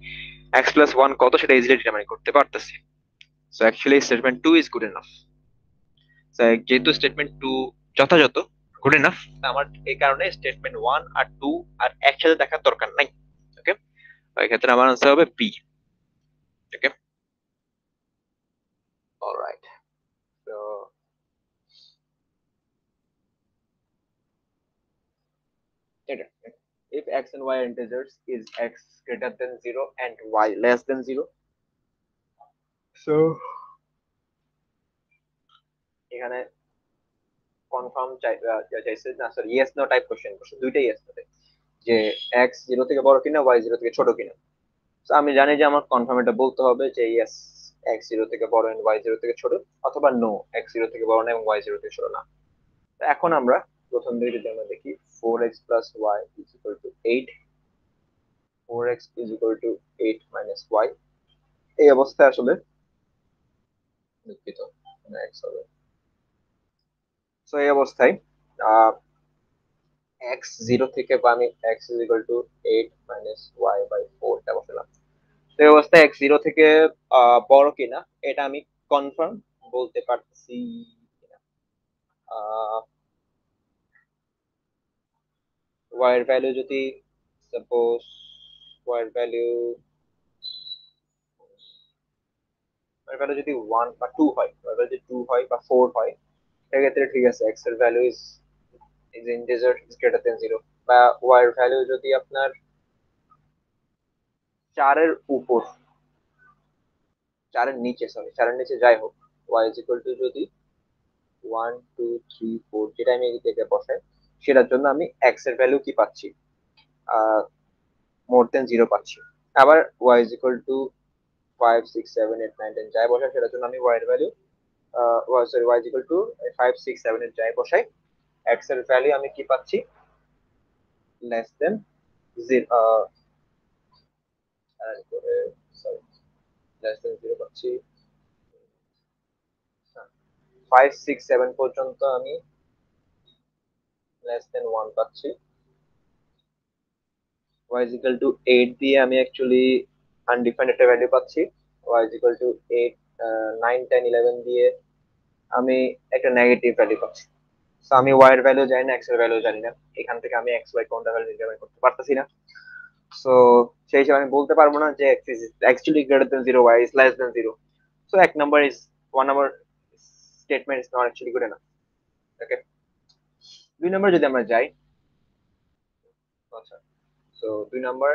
x প্লাস 1 কত সেটা ইজিলি ডিটারমাইন করতে পারতেছি। So actually statement 2 is good enough. যেহেতু স্টেটমেন্ট 2 যথাযথ গুড এনাফ, আমার এই কারণে স্টেটমেন্ট 1 আর 2 আর একসাথে দেখার দরকার নাই। ওকে, এই ক্ষেত্রে আমার আনসার হবে বি। ওকে, অলরাইট। সো এটা, if x and y are integers, is x greater than 0 and y less than 0? So এখানে কনফার্ম চাইছে না, sorry, yes no type question, দুইটাই ইয়েস নো টাইপ, যে x 0 থেকে বড় কিনা, y 0 থেকে ছোট কিনা। তো আমি জানি যে আমার কনফার্ম এটা বলতে হবে যে ইয়েস, x 0 থেকে বড় and y 0 থেকে ছোট, অথবা নো, x 0 থেকে বড় না এবং y 0 থেকে ছোট না। তো এখন আমরা প্রথম দিকে যদি আমরা দেখি 4x plus y is equal to 8, 4x is equal to 8 minus y, এই অবস্থায় আসলে দুঃখিত, x হবে। সো এই অবস্থায় x 0 থেকে, বা আমি x is equal to 8 minus y by 4 টা বসালাম। তো এই অবস্থায় x 0 থেকে বড় কিনা এটা আমি কনফার্ম বলতে পারছি কিনা। y এর ভ্যালু যদি, সাপোজ y এর ভ্যালু যদি 1 বা 2 হয়, y এর ভ্যালু যদি 2 হয় বা 4 হয়, সেক্ষেত্রে ঠিক আছে, x এর value is integer is greater than 0। বা y এর ভ্যালু যদি আপনার 4 এর উপর, 4 এর নিচে, সরি 4 এর নিচে যাই হোক, y is equal to যদি 1 2 3 4 যেটা আমি এই থেকে বসাই, সেটার জন্য আমি x এর ভ্যালু কি পাচ্ছি? মোর দেন 0 পাচ্ছি। আবার y is equal to 5 6 7 8 9 10 যাই বসাই, সেটার জন্য আমি y এর value, sorry, y is equal to 5 6 7 8 যাই বসাই, x এর ভ্যালু আমি কি পাচ্ছি? Less than 0, sorry, less than 0 পাচ্ছি। 5 6 7 পর্যন্ত আমি লেস দেন 1 পাচ্ছি। y is equal to 8 দিয়ে আমি অ্যাকচুয়ালি আনডিফাইন্ড একটা ভ্যালু পাচ্ছি। y is equal to 8 9 10 11 দিয়ে আমি একটা নেগেটিভ ভ্যালু পাচ্ছি। সো আমি y এর ভ্যালু জানি না, x এর ভ্যালু জানি না, এখান থেকে আমি x y কোনটা ভ্যালু নির্ধারণ করতে পারতেছি না। সো সেই হিসাবে আমি বলতে পারবো না যে x is actually greater than 0, y is less than 0. So এক number is, one number statement is not actually good enough. Okay, দুই নম্বর যদি আমরা যাই, আচ্ছা, সো দুই নম্বর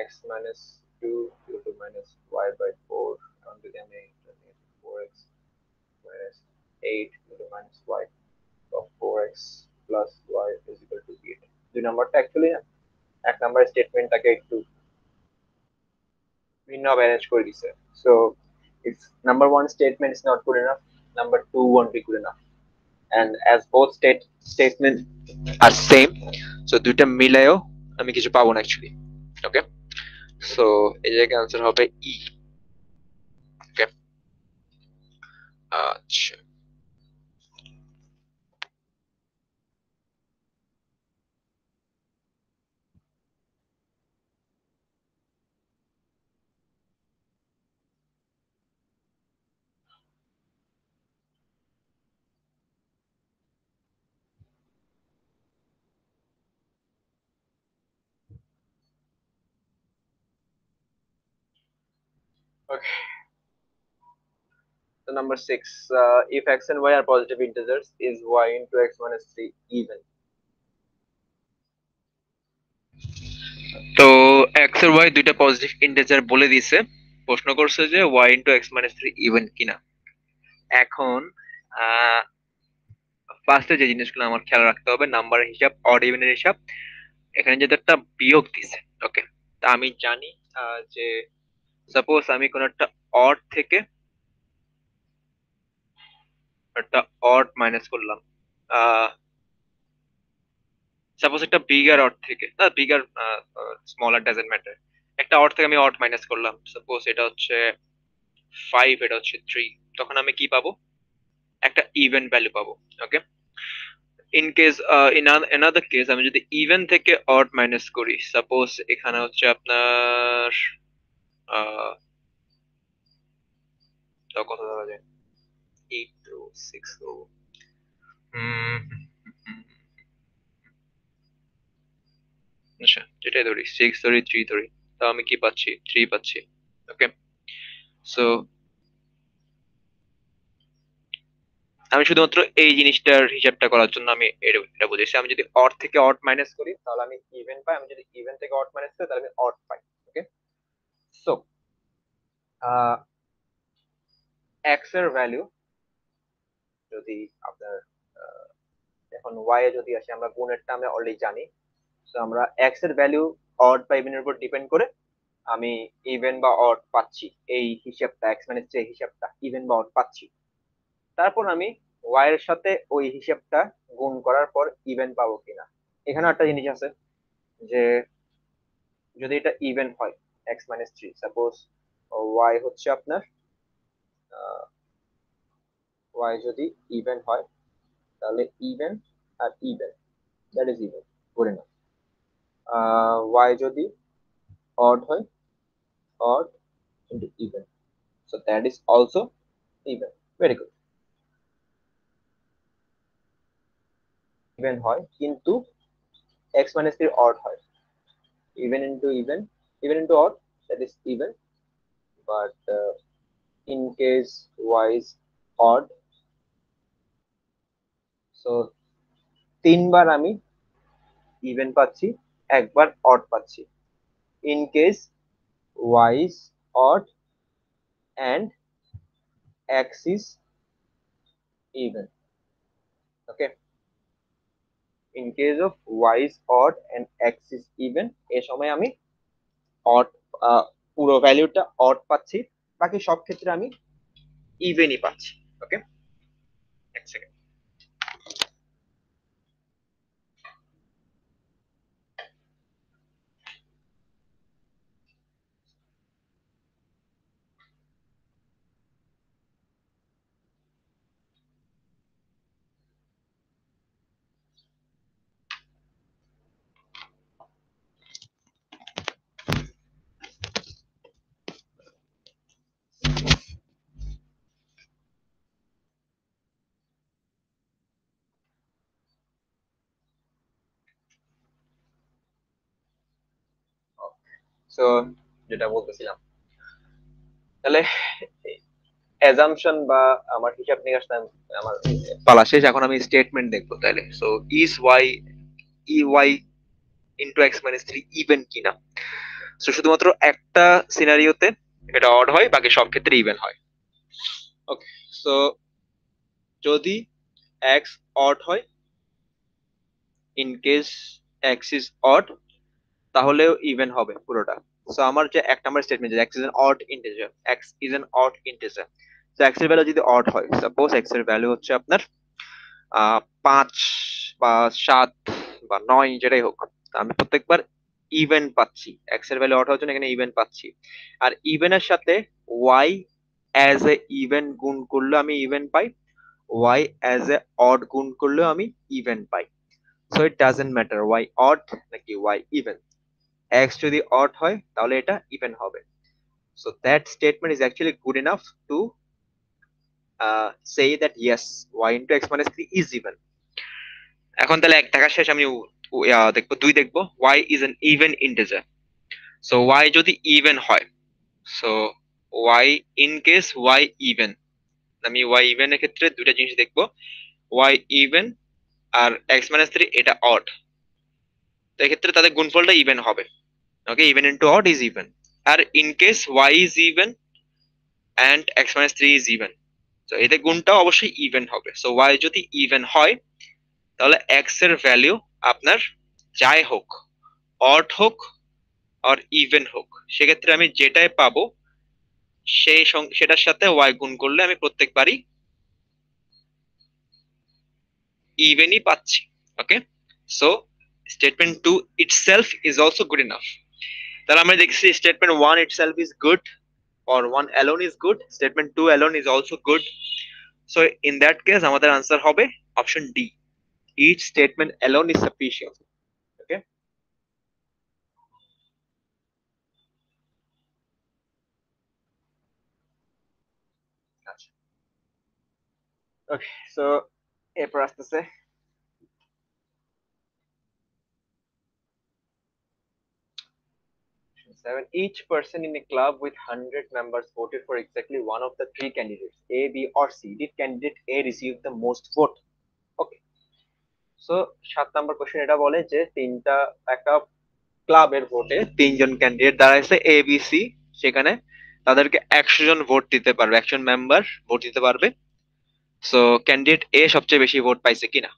x minus 2 equal to minus y by 4, এখন যদি আমি 4x minus 8 equal to minus y, 4x plus y is equal to 8 দুই নাম্বারটা অ্যাকচুয়ালি না এক নাম্বার স্টেটমেন্টটাকে একটু ভিন্নভাবে অ্যারেঞ্জ করে দিছে so if number one statement is not good enough number two won't be good enough and as both statement are same so দুইটা মিলায়ও আমি কিছু পাবো না অ্যাকচুয়ালি ওকে সো এই জায়গায় आंसर হবে ই ওকে আচ্ছা okay so number 6 if x and y are positive integers is y into x minus 3 even তো এক্স আর ওয়াই দুইটা পজিটিভ ইন্টিজার বলে দিয়েছে প্রশ্ন করছে যে Y into X minus three even কিনা এখন ফার্স্টে যে জিনিসগুলো আমার খেয়াল রাখতে হবে নাম্বারের হিসাব অড ইভেনের হিসাব এখানে যেহেতু একটা বিয়োগ দিছে ওকে তা আমি জানি যে সাপোজ আমি কোন একটা অড থেকে একটা অড মাইনাস করলাম সাপোজ একটা বিগার অড থেকে না বিগার স্মলার ডাজন্ট ম্যাটার একটা অড থেকে আমি অড মাইনাস করলাম সাপোজ এটা হচ্ছে 5 এটা হচ্ছে 3 তখন আমি কি পাবো একটা ইভেন ভ্যালু পাবো okay in case in another case আমি যদি ইভেন থেকে অড মাইনাস করি সাপোজ এখানে হচ্ছে আপনার কত ধরা যায় 8 to 6 তো আচ্ছা যেটাই ধরি 6 ধরি 3 ধরি তো আমি কি পাচ্ছি 3 পাচ্ছি ওকে সো আমি শুধুমাত্র এই জিনিসটার হিসাবটা করার জন্য আমি এটা বুঝেছি আমি যদি অড থেকে অড মাইনাস করি তাহলে আমি ইভেন পাই আমি যদি ইভেন থেকে অড মাইনাস করি তাহলে আমি অড পাই ওকে সো এক্স এর ভ্যালু যদি আপনার এখন ওয়াই এ যদি আসে আমরা গুণেরটা আমরা অলরেডি জানি তো আমরা এক্স এর ভ্যালু অড বা ইভেনের উপর ডিপেন্ড করে আমি ইভেন বা অড পাচ্ছি এই হিসাবটা এক্স মানে যে হিসাবটা ইভেন বা অড পাচ্ছি তারপর আমি ওয়াই এর সাথে ওই হিসাবটা গুণ করার পর ইভেন পাবো কিনা এখানে একটা জিনিস আছে যে যদি এটা ইভেন হয় X minus three suppose Y হচ্ছে আপনার ওয়াই যদি ইভেন হয় তাহলে ইভেন আর ইভেন দ্যাট ইজ ইভেন করে না ওয়াই যদি অড হয় odd into even so that is also even very good even হয় কিন্তু x minus 3 odd হয় even into even even into odd that is even but in case y is odd so তিনবার আমি even পাচ্ছি একবার odd পাচ্ছি in case y is odd and x is even okay in case of y is odd and x is even এই সময় আমি odd পুরো ভ্যালুটা odd পাচ্ছি বাকি সব ক্ষেত্রে আমি ইভেনই পাচ্ছি ওকে এক সেকেন্ড সো যেটা বলতেছিলাম তাহলে অ্যাজাম্পশন বা আমার হিসাব নিকাশটা আমার পালা শেষ এখন আমি স্টেটমেন্ট দেখবো তাহলে সো ইজ ওয়াই ই Y into X minus three even কিনা সো শুধুমাত্র একটা সিনারিওতে এটা অড হয় বাকি সব ক্ষেত্রে ইভেন হয় ওকে সো যদি এক্স অড হয়, in case x is odd, তাহলেও ইভেন হবে পুরোটা। সো আমার যে এক নাম্বার স্টেটমেন্ট যে x is an odd integer, x is an odd integer, তো এক্স এর ভ্যালু যদি অড হয়, সাপোজ এক্স এর ভ্যালু হচ্ছে আপনার 5 বা 7 বা 9 যেটাই হোক, আমি প্রত্যেকবার ইভেন পাচ্ছি, এক্স এর ভ্যালু অড হওয়ার জন্য এখানে ইভেন পাচ্ছি। আর ইভেনের সাথে ওয়াই অ্যাজ এ ইভেন গুণ করলে আমি ইভেন পাই, ওয়াই অ্যাজ এ অড গুণ করলেও আমি ইভেন পাই। So it doesn't matter Y odd নাকি ওয়াই ইভেন, এক্স যদি অড হয় তাহলে এটা ইভেন হবে। So that statement is actually good enough to say that yes, y into x minus 3 is even. এখন তাহলে এক দেখা শেষ, আমি দেখবো দুই দেখবো, y is an even integer. So y যদি even হয়, so y in case y even, আমি y even এর ক্ষেত্রে দুইটা জিনিস দেখবো, y even আর x minus 3 এটা odd, তো এক্ষেত্রে তাদের গুণফলটা ইভেন হবে। Okay, even into odd is even. আর in case y is even and x minus 3 is even, তো এতে গুণটাও অবশ্যই ইভেন হবে। সো y যদি ইভেন হয় তাহলে x এর ভ্যালু আপনার যাই হোক, অড হোক আর ইভেন হোক, সেক্ষেত্রে আমি যেটাই পাবো সেটার সাথে y গুণ করলে আমি প্রত্যেকবারই ইভেনই পাচ্ছি। Okay, so statement 2 itself is also good enough. তাহলে আমরা দেখছি statement 1 itself is good or 1 alone is good, statement 2 alone is also good. So in that case আমাদের আনসার হবে option D, each statement alone is sufficient. Okay, আচ্ছা, ওকে, so এরপর আসতেছে 7. Each person in a club with 100 members voted for exactly one of the three candidates, A, B, or C. Did candidate A receive the most vote? Okay. So 7 number question এটা বলে যে একটা ক্লাবের ভোটে তিনজন candidate দাঁড়াইছে এ B C, সেখানে তাদেরকে 100 জন ভোট দিতে পারবে, 100 মেম্বার ভোট দিতে পারবে। সো ক্যান্ডিডেট এ সবচেয়ে বেশি ভোট পাইছে কিনা।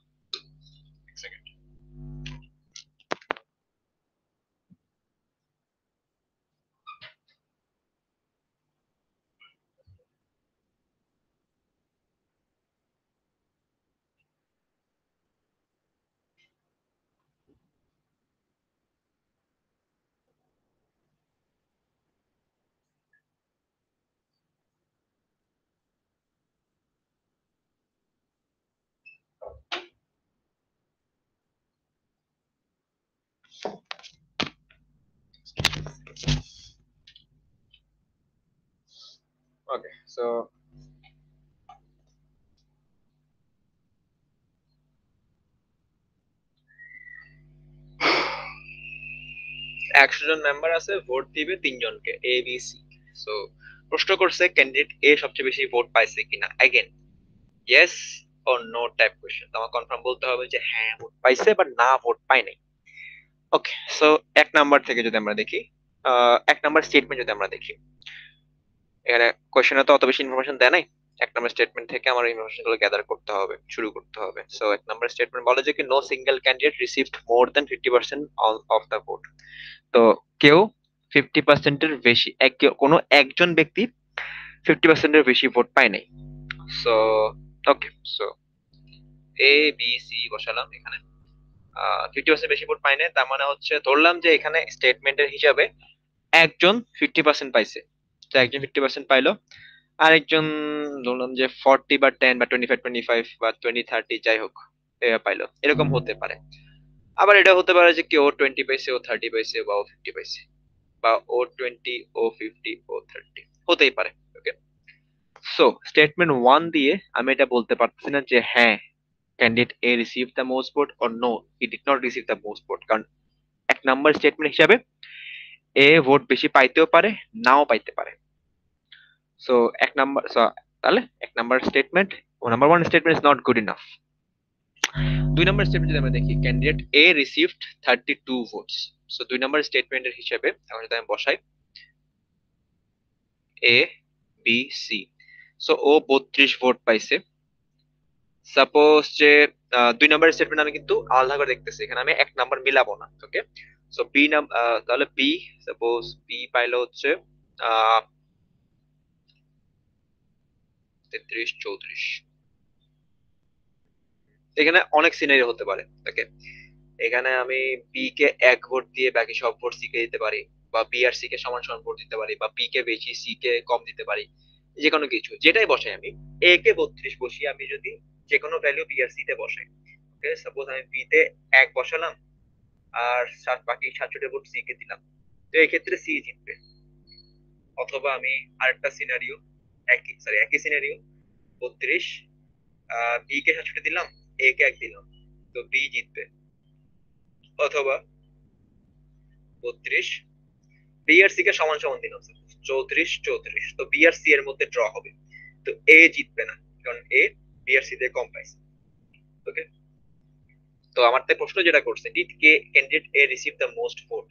ওকে, সো 100 জন মেম্বার আছে, ভোট দিবে তিনজনকে এ বি সি। সো প্রশ্ন করছে ক্যান্ডিডেট এ সবচেয়ে বেশি ভোট পাইছে কিনা। Again yes or no type question, তোমার কনফার্ম বলতে হবে যে হ্যাঁ ভোট পাইছে বা না ভোট পাই নাই। ওকে, সো এক নাম্বার থেকে যদি আমরা দেখি, এক নাম্বার স্টেটমেন্ট যদি আমরা দেখি, এখানে কোশ্চেনে তো অত বেশি ইনফরমেশন দেয় নাই, এক নাম্বার স্টেটমেন্ট থেকে আমার ইনফরমেশন গুলো গ্যাদার করতে হবে, শুরু করতে হবে। সো এক নাম্বার স্টেটমেন্ট বলে যে কি no single candidate received more than 50% of the vote. তো কেউ 50%-এর বেশি, কোনো একজন ব্যক্তি 50%-এর বেশি ভোট পায় নাই। সো ওকে, সো এ বি সি বসালাম এখানে, 50% বেশি ভোট পায় নাই, তার মানে হচ্ছে ধরলাম যে এখানে স্টেটমেন্টের হিসাবে একজন 50% পাইছে, তো একজন 50% পাইলো, আরেকজন ধরলাম যে 40 বা 10 বা 25 বা 20-30 যাই হোক পাইলো, এরকম হতে পারে। আবার এটা হতে পারে যে কেউ 20 পাইছে, ও 30 পাইছে, বা ও 50 পাইছে, বা ও 20 ও 50 ও 30 হতেই পারে। ওকে, সো স্টেটমেন্ট 1 দিয়ে আমি এটা বলতে পারতেছি না যে হ্যাঁ candidate A receive the most vote or no he did not receive the most vote, কারণ এক নাম্বার স্টেটমেন্ট হিসাবে এ ভোট বেশি পাইতেও পারে, নাও পাইতে পারে। সো এক নাম্বার, তাহলে এক নাম্বার স্টেটমেন্ট ও number one statement is not good enough. দুই নাম্বার স্টেটমেন্ট যদি আমরা দেখি, candidate A received 32 votes. So দুই নাম্বার স্টেটমেন্টের হিসেবে এখন যদি আমি বসাই এ বি সি, সো ও 32 ভোট পাইছে, সাপোজ যে 2 নম্বর স্টেটমেন্ট আমি কিন্তু আলাদা করে দেখতেছি, এখানে আমি 1 নাম্বার মিলাবো না। ওকে, সো বি তাহলে বি, সাপোজ বি পাইলো হচ্ছে 33 34। এখানে অনেক সিনারি হতে পারে। ওকে, এখানে আমি বি কে 1 ভোট দিয়ে বাকি সব ভোট সি কে দিতে পারি, বা বি আর সি কে সমান সমান ভোট দিতে পারি, বা বি কে বেশি সি কে কম দিতে পারি, যে কোনো কিছু যেটাই বসাই আমি। এ কে 32 বসিয়ে আমি যদি যে কোনো ভ্যালু বি আর সি তে বসাই, ওকে, সাপোজ আমি বি তে 1 বসালাম আর বাকি 67 ভোট সি কে দিলাম, তো এই ক্ষেত্রে সি জিতবে। অথবা আমি আরেকটা সিনারিও, একই সিনারিও, 32 বি কে 67 দিলাম, এ কে 1 দিলাম, তো বি জিতবে। অথবা 32 বি আর সি কে সমান সমান দিলাম, 34 34, তো বি আর সি এর মধ্যে ড্র হবে, তো এ জিতবে না, কারণ এ বি আর সি তে কম পাইছে। ওকে, তো আমার তো প্রশ্ন যেটা করছে, did K candidate A receive the most vote,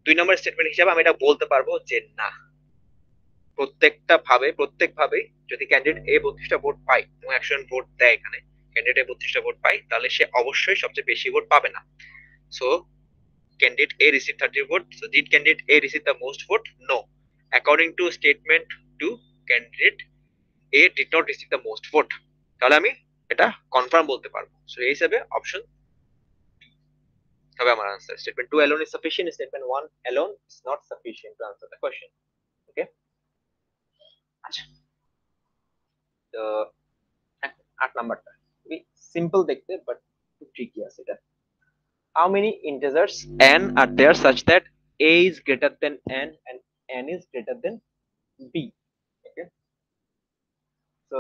2 number statement হিসেবে আমি এটা বলতে পারবো যে না, প্রত্যেক ভাবে যদি ক্যান্ডিডেট এ 32টা ভোট পায় এবং 100 ভোট দেয়, এখানে ক্যান্ডিডেট এ 32টা ভোট পায়, তাহলে সে অবশ্যই সবচেয়ে বেশি ভোট পাবে না। So candidate A received 30 votes. So did candidate A receive the most vote? No. According to statement 2, candidate A did not receive the most vote. তাহলে আমি এটা কনফার্ম বলতে পারবো। সো এই হিসাবে অপশন হবে আমার answer. Statement 2 alone is sufficient. Statement 1 alone is not sufficient to answer the question. Okay? আচ্ছা, তো 8 নাম্বারটা খুবই সিম্পল দেখতে, বাট খুব ট্রিকি আছে এটা। How many integers n are there such that a is greater than n and n is greater than b? Okay, so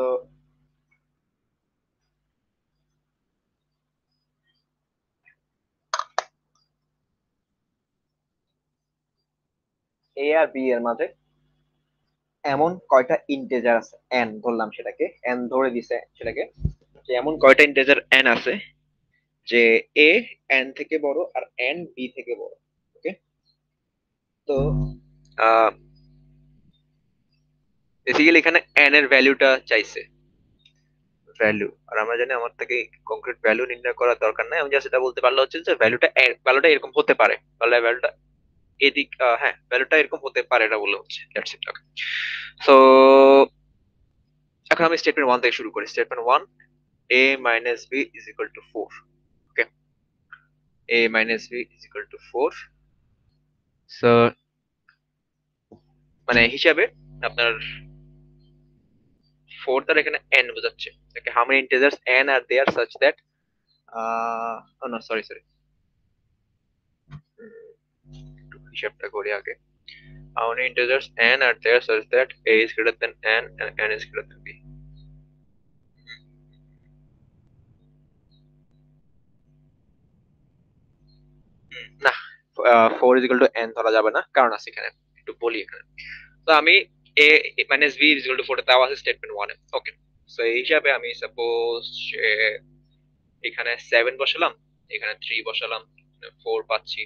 a আর b এর মাঝে এমন কয়টা ইন্টিজার আছে, n ধরলাম, সেটাকে n ধরে দিছে, সেটাকে যে এমন কয়টা ইন্টিজার n আছে যে a n থেকে বড় আর n b থেকে বড়। ওকে, তো বেসিক্যালি এখানে n এর ভ্যালুটা চাইছে, ভ্যালু, আর আমরা জানি আমার থেকে কংক্রিট ভ্যালু নির্ণয় করার দরকার নাই, আমি জাস্ট এটা বলতে পারলে হচ্ছে যে ভ্যালুটা এরকম হতে পারে, তাহলে ভ্যালুটা এদিক, হ্যাঁ ভ্যালুটা এরকম হতে পারে, এটা বলে হচ্ছে দ্যাটস ইট। ওকে, সো এখন আমি স্টেটমেন্ট 1 থেকে শুরু করি। Statement 1, a minus b is equal to 4. Okay, a minus b is equal to 4. So মানে হিসাবে আপনার 4 দ্বারা এখানে n বোঝাচ্ছে। ওকে, how many integers n are there such that oh no, sorry, একটু হিসাবটা করি আগে। How many integers n are there such that a is greater than n and n is greater than b? না, 4 is equal to n ধরা যাবে না, কারণ আছে এখানে, একটু বলি এখানে। তো আমি a minus b is equal to 4 দেওয়া আছে স্টেটমেন্ট 1 এ। ওকে, সো এই হিসাবে আমি সাপোজ এখানে 7 বসালাম, এখানে 3 বসালাম, 4 পাচ্ছি।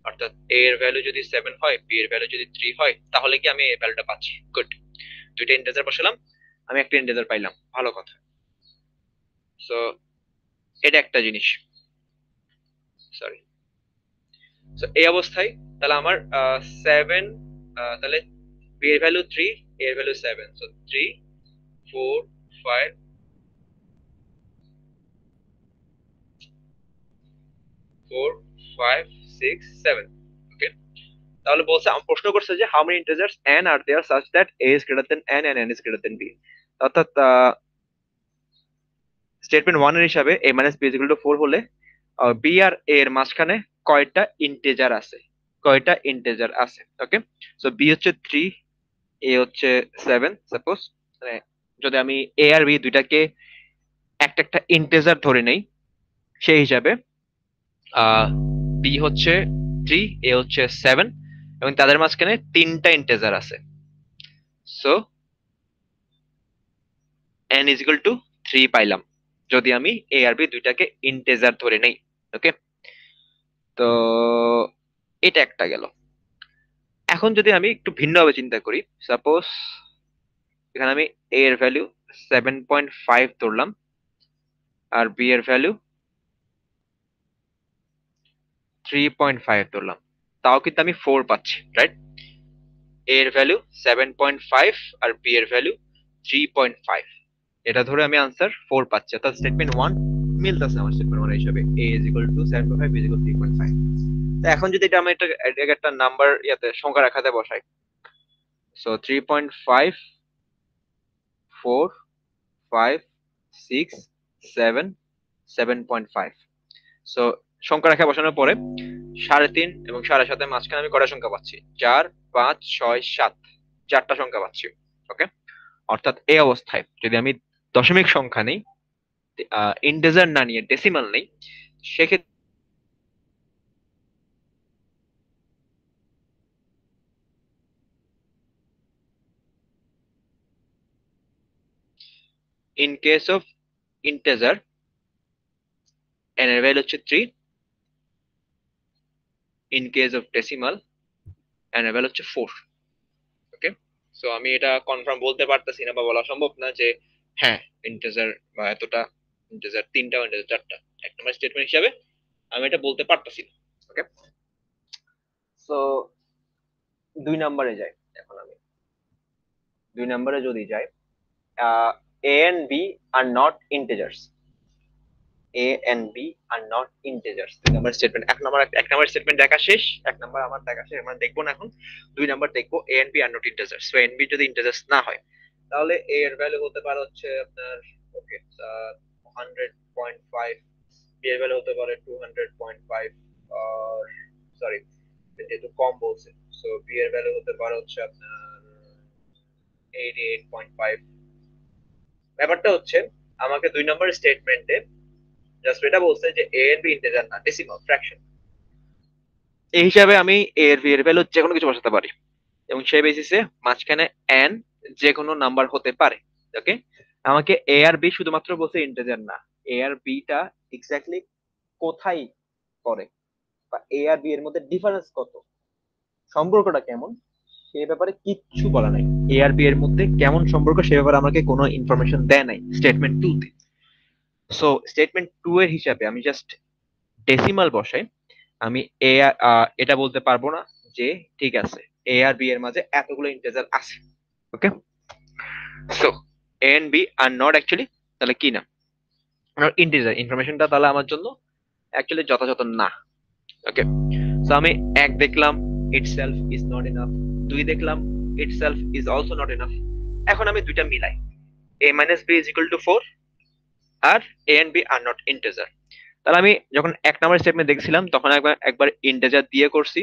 অর্থাৎ a এর ভ্যালু যদি 7 হয়, b এর ভ্যালু যদি 3 হয়, তাহলে কি আমি এই ভ্যালুটা পাচ্ছি। গুড, দুইটা ইন্টিজার বসালাম, আমি একটা ইন্টিজার পাইলাম, ভালো কথা। সো এটা একটা জিনিস, সরি। সো এই অবস্থায় তাহলে আমার 7, তাহলে b এর ভ্যালু 3, a এর ভ্যালু 7, সো 3 4 5 4 5 6 7। ওকে, তাহলে বলছে, আমার প্রশ্ন করছে যে how many integers n are there such that a is greater than n and n is greater than b। অর্থাৎ স্টেটমেন্ট 1 এর হিসাবে a minus b is equal to 4 হলে b আর a এর মাঝখানে কয়টা ইন্টিজার আছে। ওকে, সো b হচ্ছে 3, a হচ্ছে 7 সাপোজ, মানে যদি আমি a আর b দুইটাকে একটা একটা ইন্টিজার ধরে নেই, সেই হিসাবে b হচ্ছে 3, a হচ্ছে 7, এবং তাদের মাঝখানে 3টা ইন্টিজার আছে। So n is equal two 3 পাইলাম, যদি আমি a আর b দুইটাকে ইন্টিজার ধরে নেই। ওকে, তো এটা একটা গেল। এখন যদি আমি একটু ভিন্নভাবে চিন্তা করি, সাপোজ এখানে আমি a এর ভ্যালু 7.5 ধরলাম, আর বি এর ভ্যালু 3.5 ধরলাম, তাও কিন্তু আমি 4 পাচ্ছি, রাইট? এ এর ভ্যালু 7.5 আর বি এর ভ্যালু 3.5, এটা ধরে আমি আনসার 4 পাচ্ছি, অর্থাৎ স্টেটমেন্ট 1 মিলতেছে আমার স্টেটমেন্ট 1 হিসাবে। a is equal to 7.5, b is equal to 3.5। তো এখন যদি এটা আমি এটাকে একটা নাম্বার ইয়াতে সংখ্যা রাখাতে বসাই, সো 3.5, 4, 5, 6, 7, 7.5। সো সংখ্যা রেখা বসানোর পরে 3.5 এবং 7.5 মাঝখানে আমি কটা সংখ্যা পাচ্ছি? 4, 5, 6, 7, 4টা সংখ্যা পাচ্ছি। ওকে, অর্থাৎ এই অবস্থায় যদি আমি দশমিক সংখ্যা নেই, ইন্টিজার না নিয়ে ডেসিমাল নেই, সেক্ষেত্রে in case of integer n এর ভ্যালু হচ্ছে 3, in case of decimal n এর ভ্যালু হচ্ছে 4। ওকে, সো আমি এটা কনফার্ম বলতে পারতেছি না বা বলা সম্ভব না যে হ্যাঁ ইন্টিজার বা এতটা ইন্টিজার 3টা ইন্টিজার 4টা, এক নম্বর স্টেটমেন্ট হিসাবে আমি এটা বলতে পারতেছি না। ওকে, সো 2 নম্বরে যাই। এখন আমি 2 নম্বরে যদি যাই, a and b are not integers, a and b are not integers। 2 number statement, এক নম্বর স্টেটমেন্ট দেখা শেষ, এক নম্বর আমার দেখা শেষ, আমরা দেখবো না এখন। 2 নম্বর দেখবো a and b are not integers। So a and b যদি integers না হয়, তাহলে a এর ভ্যালু হতে পারে হচ্ছে আপনার ওকে 100.5, b এর ভ্যালু হতে পারে 200.5, আর সরি যেহেতু কম বলছে, সো b এর ভ্যালু হতে পারে হচ্ছে আপনার 88.5। ব্যাপারটা হচ্ছে আমাকে 2 নম্বর স্টেটমেন্টে জাস্ট এটা বলছে যে a এর b ইন্টিজার না, ডেসিমাল ফ্র্যাকশন। এই হিসাবে আমি a এর b এর ভ্যালু যে কোনো কিছু বসাতে পারি, এবং সেই বেসিসে মাঝখানে n যে কোনো নাম্বার হতে পারে। ওকে, আমাকে a আর b শুধুমাত্র বলছে ইন্টিজার না, a আর b টা এক্স্যাক্টলি কোথায় করে বা a আর b এর মধ্যে ডিফারেন্স কত, সম্পর্কটা কেমন, সেই ব্যাপারে কিচ্ছু বলা নাই। এ আর বি এর মধ্যে কেমন সম্পর্ক সে ব্যাপারে আমাকে কোনো ইনফরমেশন দেয় নাই স্টেটমেন্ট 2 তে। সো স্টেটমেন্ট 2 এর হিসাবে আমি জাস্ট ডেসিমাল বসাই, আমি এটা বলতে পারবো না যে ঠিক আছে এ আর বি এর মাঝে এতগুলো ইন্টিজার আছে। Okay, so a and b are not actually, তাহলে কি না, ইন্টিজার। ইনফরমেশনটা তাহলে আমার জন্য অ্যাকচুয়ালি যথাযথ না। ওকে, সো আমি এক দেখলাম, itself is not enough, 2 দেখলাম, itself is also not enough। এখন আমি দুইটা মিলাই, a minus b is equal to 4 R a and b are not integer। তাহলে আমি যখন এক নম্বর স্টেটমেন্ট দেখছিলাম তখন একবার ইন্টিজার দিয়ে করছি,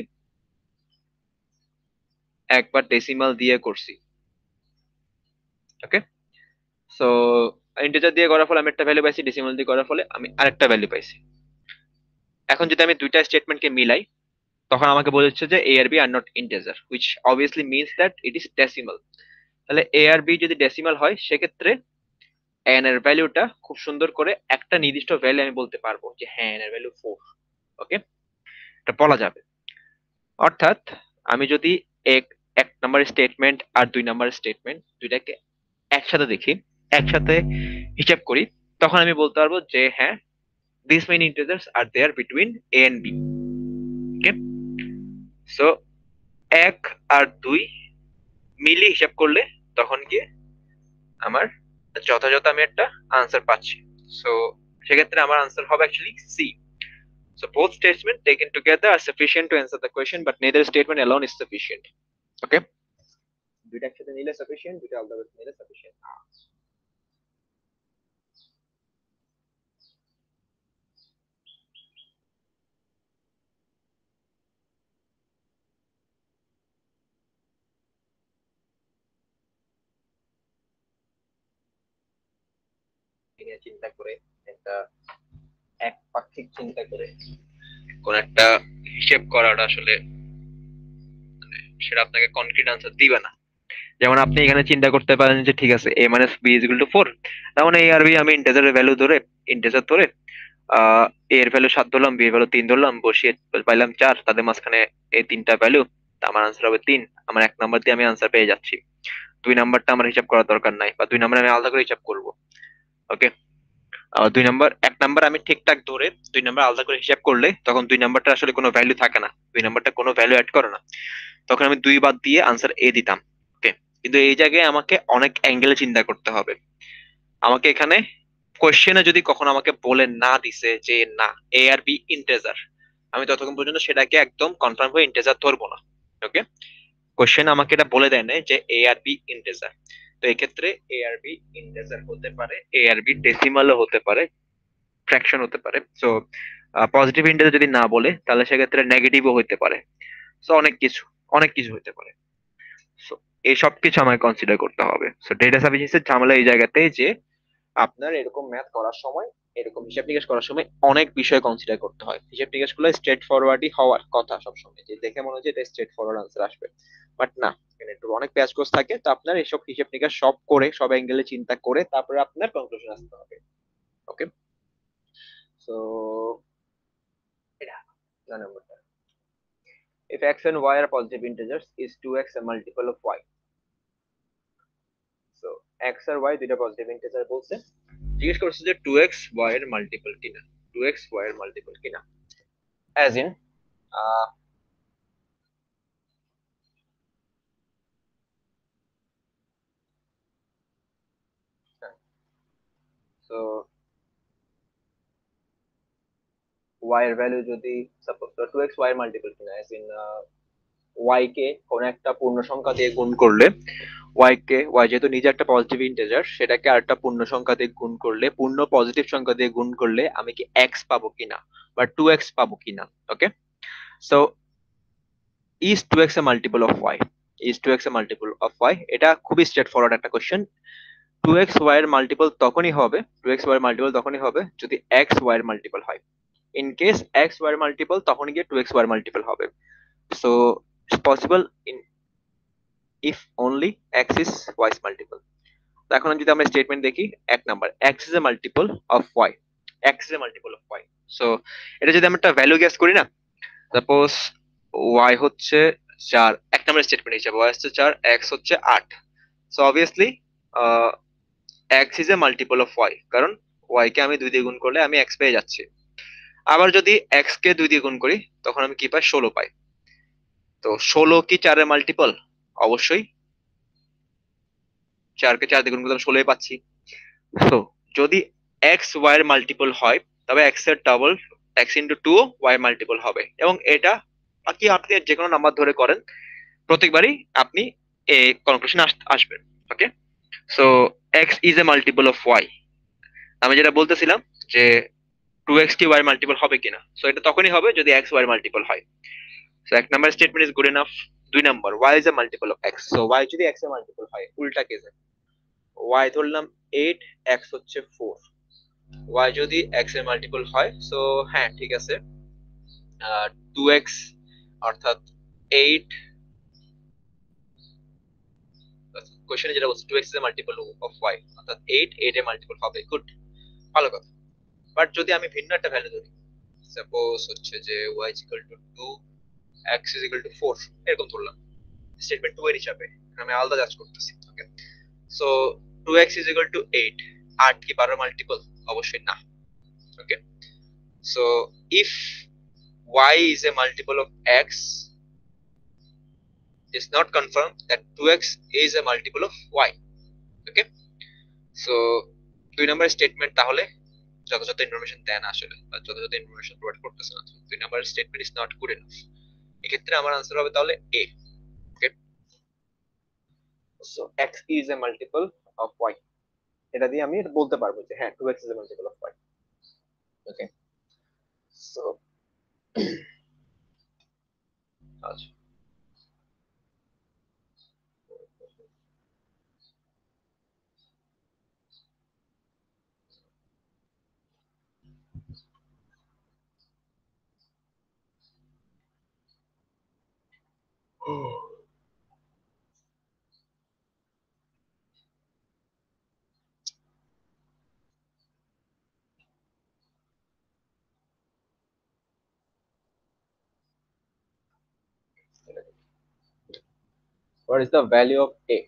একবার ডেসিমাল দিয়ে করছি। ওকে, সো ইন্টিজার দিয়ে করার ফলে আমি একটা ভ্যালু পাইছি, ডেসিমাল দিয়ে করার ফলে আমি আরেকটা ভ্যালু পাইছি। এখন যদি আমি দুইটা স্টেটমেন্টকে মিলাই, তখন আমাকে বলেছে যে a আর b are not integer, which obviously means that it is decimal. তাহলে a আর b যদি ডেসিমাল হয়, সেক্ষেত্রে n এর ভ্যালুটা খুব সুন্দর করে একটা নির্দিষ্ট ভ্যালু আমি বলতে পারবো যে হ্যাঁ n এর ভ্যালু 4। ওকে, এটা বলা যাবে। অর্থাৎ আমি যদি এক এক নাম্বার স্টেটমেন্ট আর 2 নাম্বার স্টেটমেন্ট দুইটাকে একসাথে দেখি, একসাথে হিসাব করি, তখন আমি বলতে পারবো যে হ্যাঁ this many integers are there between a and b। Okay, so 1 আর 2 মিলিয়ে হিসাব করলে তখন কি আমার যথাযথ আমি একটা আনসার পাচ্ছি। সো সেক্ষেত্রে আমার আনসার হবে actually C. So both statements taken together are sufficient to answer the question, but neither statement alone is sufficient. Okay? দুইটা একসাথে নিলে sufficient, দুইটা আলাদা করে নিলে sufficient না। নিয়ে চিন্তা করে একটা একপাক্ষিক চিন্তা করে কোন একটা হিসেব করাটা আসলে সেটা আপনাকে কনক্রিট আনসার দিবে না। যেমন আপনি এখানে চিন্তা করতে পারেন যে ঠিক আছে a minus b is equal to 4, তার মানে a আর b আমি ইন্টিজারের ভ্যালু ধরে ইন্টিজার ধরে a এর ভ্যালু 7 ধরলাম, b এর ভ্যালু 3 ধরলাম, বসিয়ে পাইলাম 4, তাদের মাঝখানে এই তিনটা ভ্যালু, আমার আনসার হবে 3। আমার এক নাম্বার দিয়ে আমি আনসার পেয়ে যাচ্ছি। দুই নাম্বারটা আমার হিসাব করার দরকার নাই, বা দুই নাম্বার আমি আলাদা করে হিসাব করব। ওকে, দুই নাম্বার, এক নাম্বার আমি ঠিকঠাক ধরে দুই নাম্বার আলাদা করে হিসাব করলে তখন দুই নাম্বারটা আসলে কোনো ভ্যালু থাকে না, দুই নাম্বারটা কোনো ভ্যালু অ্যাড করে না, তখন আমি দুই বাদ দিয়ে আনসার এ দিতাম। ওকে, কিন্তু এই জায়গায় আমাকে অনেক অ্যাঙ্গেলে চিন্তা করতে হবে। আমাকে এখানে কোশ্চেনে যদি কখনো আমাকে বলে না দিছে যে না এ আর বি ইন্টেজার, আমি ততক্ষণ পর্যন্ত সেটাকে একদম কনফার্ম হয়ে ইন্টেজার ধরবো না। ওকে, কোশ্চেন আমাকে এটা বলে দেয় না যে এ আর বি ইন্টেজার, তো এক্ষেত্রে এ আর বি ইন্টেজার হতে পারে, এ আর বি ডেসিমালও হতে পারে, ফ্র্যাকশন হতে পারে। সো পজিটিভ ইন্টেজার যদি না বলে তাহলে সেক্ষেত্রে নেগেটিভও হতে পারে। সো অনেক কিছু, অনেক কিছু হতে পারে। সো এই সব কিছু আমাকে কনসিডার করতে হবে। সো ডেটা সাফিসিয়েন্সির ঝামেলা এই জায়গাতে যে আপনার এরকম ম্যাথ করার সময়, এরকম হিসাব নিকাশ করার সময় অনেক বিষয় কনসিডার করতে হয়। হিসাব নিকাশ গুলো স্ট্রেট ফরওয়ার্ডই হওয়ার কথা সবসময়, যে দেখে মনে হয় যে এটা স্ট্রেট ফরওয়ার্ড আনসার আসবে, বাট না, এখানে একটু অনেক প্যাচ কোর্স থাকে। তো আপনার এইসব হিসাব নিকাশ সব করে, সব অ্যাঙ্গেলে চিন্তা করে তারপরে আপনার কনক্লুশন আসতে হবে। ওকে, সো এটা নাম্বারটা, if x and y are positive integers is 2x a multiple of y. So x আর y দুইটা পজিটিভ ইন্টিজার বলছে, জিজ্ঞেস করছে যে 2x y এর মাল্টিপল কিনা, 2x y এর মাল্টিপল কিনা, অ্যাজ ইন সো y এর ভ্যালু যদি সাপোজ 2x y এর মাল্টিপল কিনা, অ্যাজ ইন y কে কোন একটা পূর্ণ সংখ্যা দিয়ে গুণ করলে, y যেহেতু নিজে একটা পজিটিভ ইন্টিজার, সেটাকে আরেকটা পূর্ণ সংখ্যা দিয়ে গুণ করলে, পূর্ণ পজিটিভ সংখ্যা দিয়ে গুণ করলে আমি কি x পাবো কিনা বা 2x পাবো কিনা। ওকে, so is 2x a multiple of y, is 2x a multiple of y, এটা খুবই স্ট্রেট ফরওয়ার্ড একটা কোশ্চেন। 2x y এর মাল্টিপল তখনই হবে, 2x y এর মাল্টিপল তখনই হবে যদি x y এর মাল্টিপল হয়। ইন কেস x y এর মাল্টিপল, তখন গিয়ে 2x y এর মাল্টিপল হবে। So it's possible in if only x is y এর মাল্টিপল। তো এখন যদি আমরা স্টেটমেন্ট দেখি, এক number x is a multiple of y, x is a multiple of y। So এটা যদি আমরা একটা ভ্যালু গেস করি না, সাপোজ y হচ্ছে 4, এক নম্বর স্টেটমেন্ট হিসেবে y হচ্ছে 4, x হচ্ছে 8। So obviously x is a multiple of y, কারণ y কে আমি 2 দিয়ে গুণ করলে আমি x পেয়ে যাচ্ছি। আবার যদি x কে 2 দিয়ে গুণ করি তখন আমি কি পাই, 16 পাই। তো 16 কি 4 এর মাল্টিপল? অবশ্যই, 4 কে 4 দিয়ে গুণ করলে আমি 16 পাচ্ছি। তো যদি x y এর মাল্টিপল হয় তবে x এর ডাবল, x ইন্টু 2 y এর মাল্টিপল হবে, এবং এটা বাকি আপনি যে কোনো নাম্বার ধরে করেন প্রত্যেকবারই আপনি এই কনক্লুশন আসবেন। Okay, so x is a multiple of y, আমি যেটা বলতেছিলাম যে 2x কি y এর মাল্টিপল হবে কিনা, সো এটা তখনই হবে যদি x y এর মাল্টিপল হয়। সো এক number statement is good enough. দুই number, y is a multiple of x, so y যদি x এর মাল্টিপল হয়, উল্টা কেসে y ধরলাম 8, x হচ্ছে 4, y যদি x এর মাল্টিপল হয়, সো হ্যাঁ ঠিক আছে, 2x অর্থাৎ 8, কোশ্চেনে যেটা বলছে 2x এর মাল্টিপল অফ y অর্থাৎ 8, 8 এর মাল্টিপল হবে, গুড, ভালো কথা। বাট যদি আমি ভিন্ন একটা ভ্যালু ধরি, সাপোজ হচ্ছে যে y is equal to 2, x is equal to 4, এরকম ধরলাম স্টেটমেন্ট 2 এর হিসাবে, আমি আলাদা জাজ করতেছি। ওকে, so 2x is equal to 8, 8 কি 12 মাল্টিপল? অবশ্যই না। Okay, so if y is a multiple of x, is not confirmed that 2x is a multiple of y. Okay, so দুই নম্বর স্টেটমেন্ট তাহলে যথাযথ ইনফরমেশন দেয় না আসলে, বা যথাযথ ইনফরমেশন প্রোভাইড করতেছে না, দুই number statement is not good enough. এক্ষেত্রে আমার আনসার হবে তাহলে A. Okay, so x is a multiple of y, এটা দিয়ে আমি বলতে পারবো যে হ্যাঁ 2x is a multiple of y। Okay, so আচ্ছা, what is the value of a?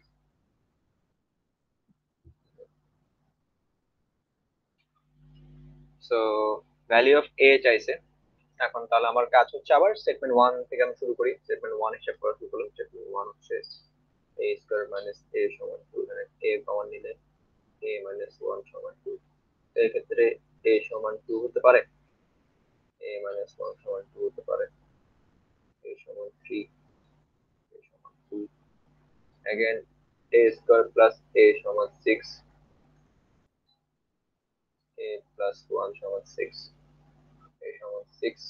সো ভ্যালু অফ এ চাইছে। এখন তাহলে আমার কাজ হচ্ছে আবার স্টেটমেন্ট ওয়ান থেকে আমি শুরু করি। স্টেটমেন্ট ওয়ান হিসাব করা শুরু করলাম। স্টেটমেন্ট ওয়ান হচ্ছে এ স্কোয়ার মাইনাস এ সমান টু, এখানে এ কমন নিলে এ মাইনাস ওয়ান সমান টু। এই ক্ষেত্রে এ সমান টু হতে পারে, এ মাইনাস ওয়ান সমান টু হতে পারে, এ সমান থ্রি, এ সমান টু। অ্যাগেন এ স্কোয়ার প্লাস এ সমান সিক্স, এ প্লাস ওয়ান সমান সিক্স, এ সমান সিক্স।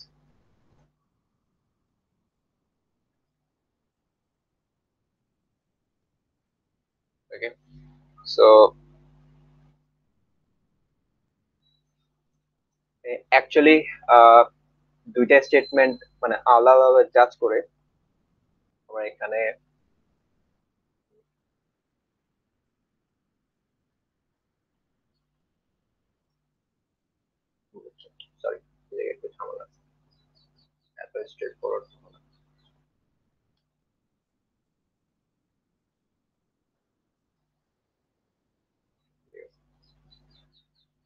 ওকে, সো অ্যাকচুয়ালি দুইটা স্টেটমেন্ট মানে আলাদাভাবে জাজ করে আমরা এখানে সরি একটু ঝামেলা আছে, এত স্ট্রেট ফরওয়ার্ড ঝামেলা।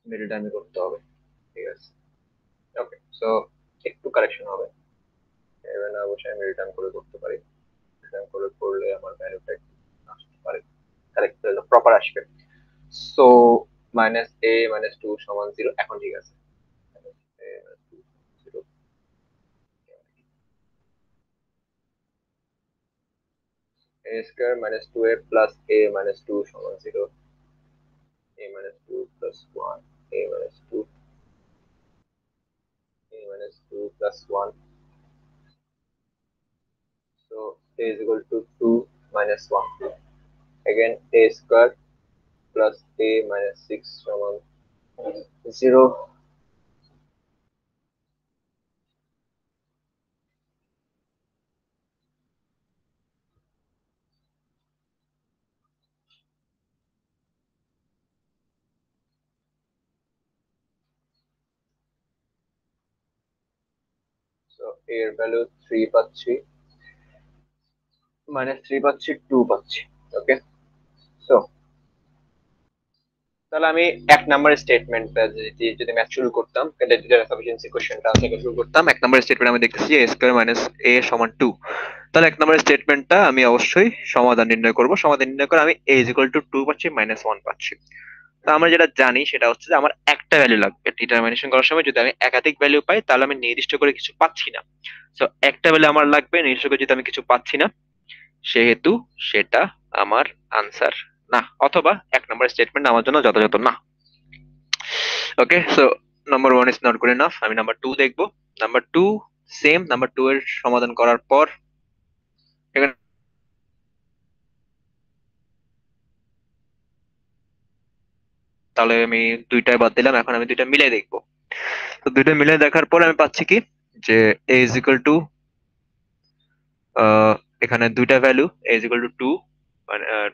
মিডল টাইমে করতে হবে, ঠিক আছে। ওকে, সো একটু কারেকশন হবে, এবার না অবশ্যই আমি রিটার্ন করে করতে পারি। রিটার্ন করে করলে আমার ভ্যালুটা আসতে পারে, কারেক্ট প্রপার আসবে। সো মাইনাস এ মাইনাস টু সমান জিরো, এখন ঠিক আছে। এ স্কোয়ার মাইনাস টু এ প্লাস এ মাইনাস টু সমান zero, a minus 2 plus 1, a minus 2, a minus 2 plus 1. So a is equal to 2 minus 1. Again, a square plus a minus 6 সমান 0. So a এর value 3 পাচ্ছি, minus 3 পাচ্ছি, 2 পাচ্ছি। Okay, so তাহলে আমি এক number স্টেটমেন্টটা যদি ম্যাথ শুরু করতাম, ডেটা সাফিসিয়েন্সি কোশ্চেনটা থেকে শুরু করতাম। এক নাম্বার স্টেটমেন্ট আমি দেখতেছি এ স্কয়ার মাইনাস এ সমান 2। তাহলে এক নাম্বার স্টেটমেন্টটা আমি অবশ্যই সমাধান নির্ণয় করব। সমাধান নির্ণয় করে আমি a ইকুয়াল টু 2 পাচ্ছি, মাইনাস 1 পাচ্ছি। তো আমরা যেটা জানি সেটা হচ্ছে যে আমার একটা ভ্যালু লাগবে ডিটারমিনেশন করার সময়। যদি আমি একাধিক ভ্যালু পাই তাহলে আমি নির্দিষ্ট করে কিছু পাচ্ছি না। সো একটা ভ্যালু আমার লাগবে, নির্দিষ্ট করে যদি আমি কিছু পাচ্ছি না সেহেতু সেটা আমার আনসার না, অথবা এক নম্বর স্টেটমেন্ট আমার জন্য যথাযথ না। Okay, so number one is not good enough. আমি নাম্বার টু দেখবো। Number two same, number two এর সমাধান করার পর এখানে তাহলে আমি দুইটাই বাদ দিলাম, এখন আমি দুইটা মিলাই দেখবো। তো দুইটা মিলাই দেখার পর আমি পাচ্ছি কি যে a ইজ ইকুয়াল টু এখানে দুইটা value a is equal to two,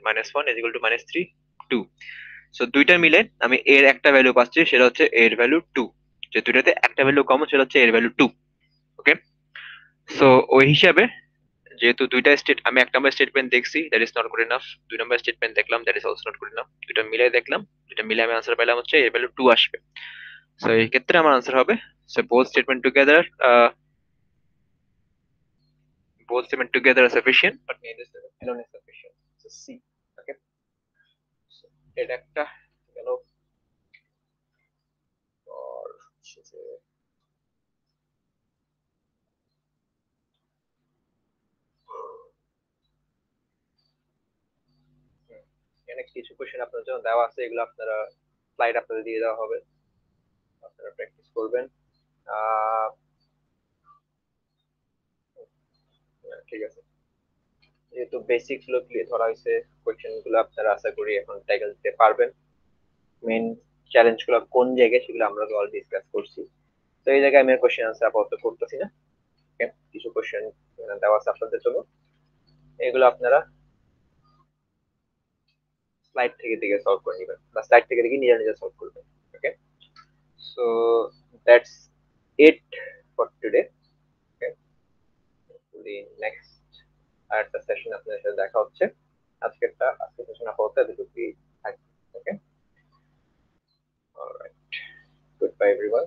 minus one is equal to minus three, two. So দুইটা মিলে আমি এর একটা ভ্যালু পাচ্ছি, সেটা হচ্ছে এর ভ্যালু টু। যে দুইটাতে একটা ভ্যালু কমন, সেটা হচ্ছে এর ভ্যালু টু। ওকে, সো ওই হিসাবে যেহেতু দুইটা স্টেট আমি এক নম্বর স্টেটমেন্ট দেখছি, that is not good enough. দুই নম্বর স্টেটমেন্ট দেখলাম, that is also not good enough. দুইটা মিলাই দেখলাম, দুইটা মিলে আমি আনসার পেলাম হচ্ছে এর ভ্যালু টু আসবে। সো এই ক্ষেত্রে আমার আনসার হবে, so both statement together, both statement together are sufficient but neither statement alone is sufficient. So C. Okay, so এটা একটা গেল। আর হচ্ছে যে এখানে কিছু কোশ্চেন আপনার জন্য দেওয়া আছে, এগুলো আপনারা স্লাইড আপনাদের দিয়ে দেওয়া হবে, আপনারা প্র্যাকটিস করবেন। আহ ঠিক আছে, যেহেতু বেসিক গুলো ধরা হয়েছে, কোশ্চেন গুলো আপনারা আশা করি এখন ট্যাকেল দিতে পারবেন। মেইন চ্যালেঞ্জ গুলো কোন জায়গায় সেগুলো আমরা অলরেডি ডিসকাস করছি। তো এই জায়গায় আমি কোশ্চেন আনসার আপাতত করতেছি না। কিছু কোশ্চেন দেওয়া আছে আপনাদের জন্য, এগুলো আপনারা স্লাইড থেকে দেখে সলভ করে নেবেন বা স্লাইড থেকে দেখে নিজে নিজে সলভ করবেন। Okay, so that's it for today. Okay, next আরেকটা সেশন আপনাদের সাথে দেখা হচ্ছে। আজকের সেশন আপাতত এতটুকুই থাকবে। Okay, alright, good. Bye everyone.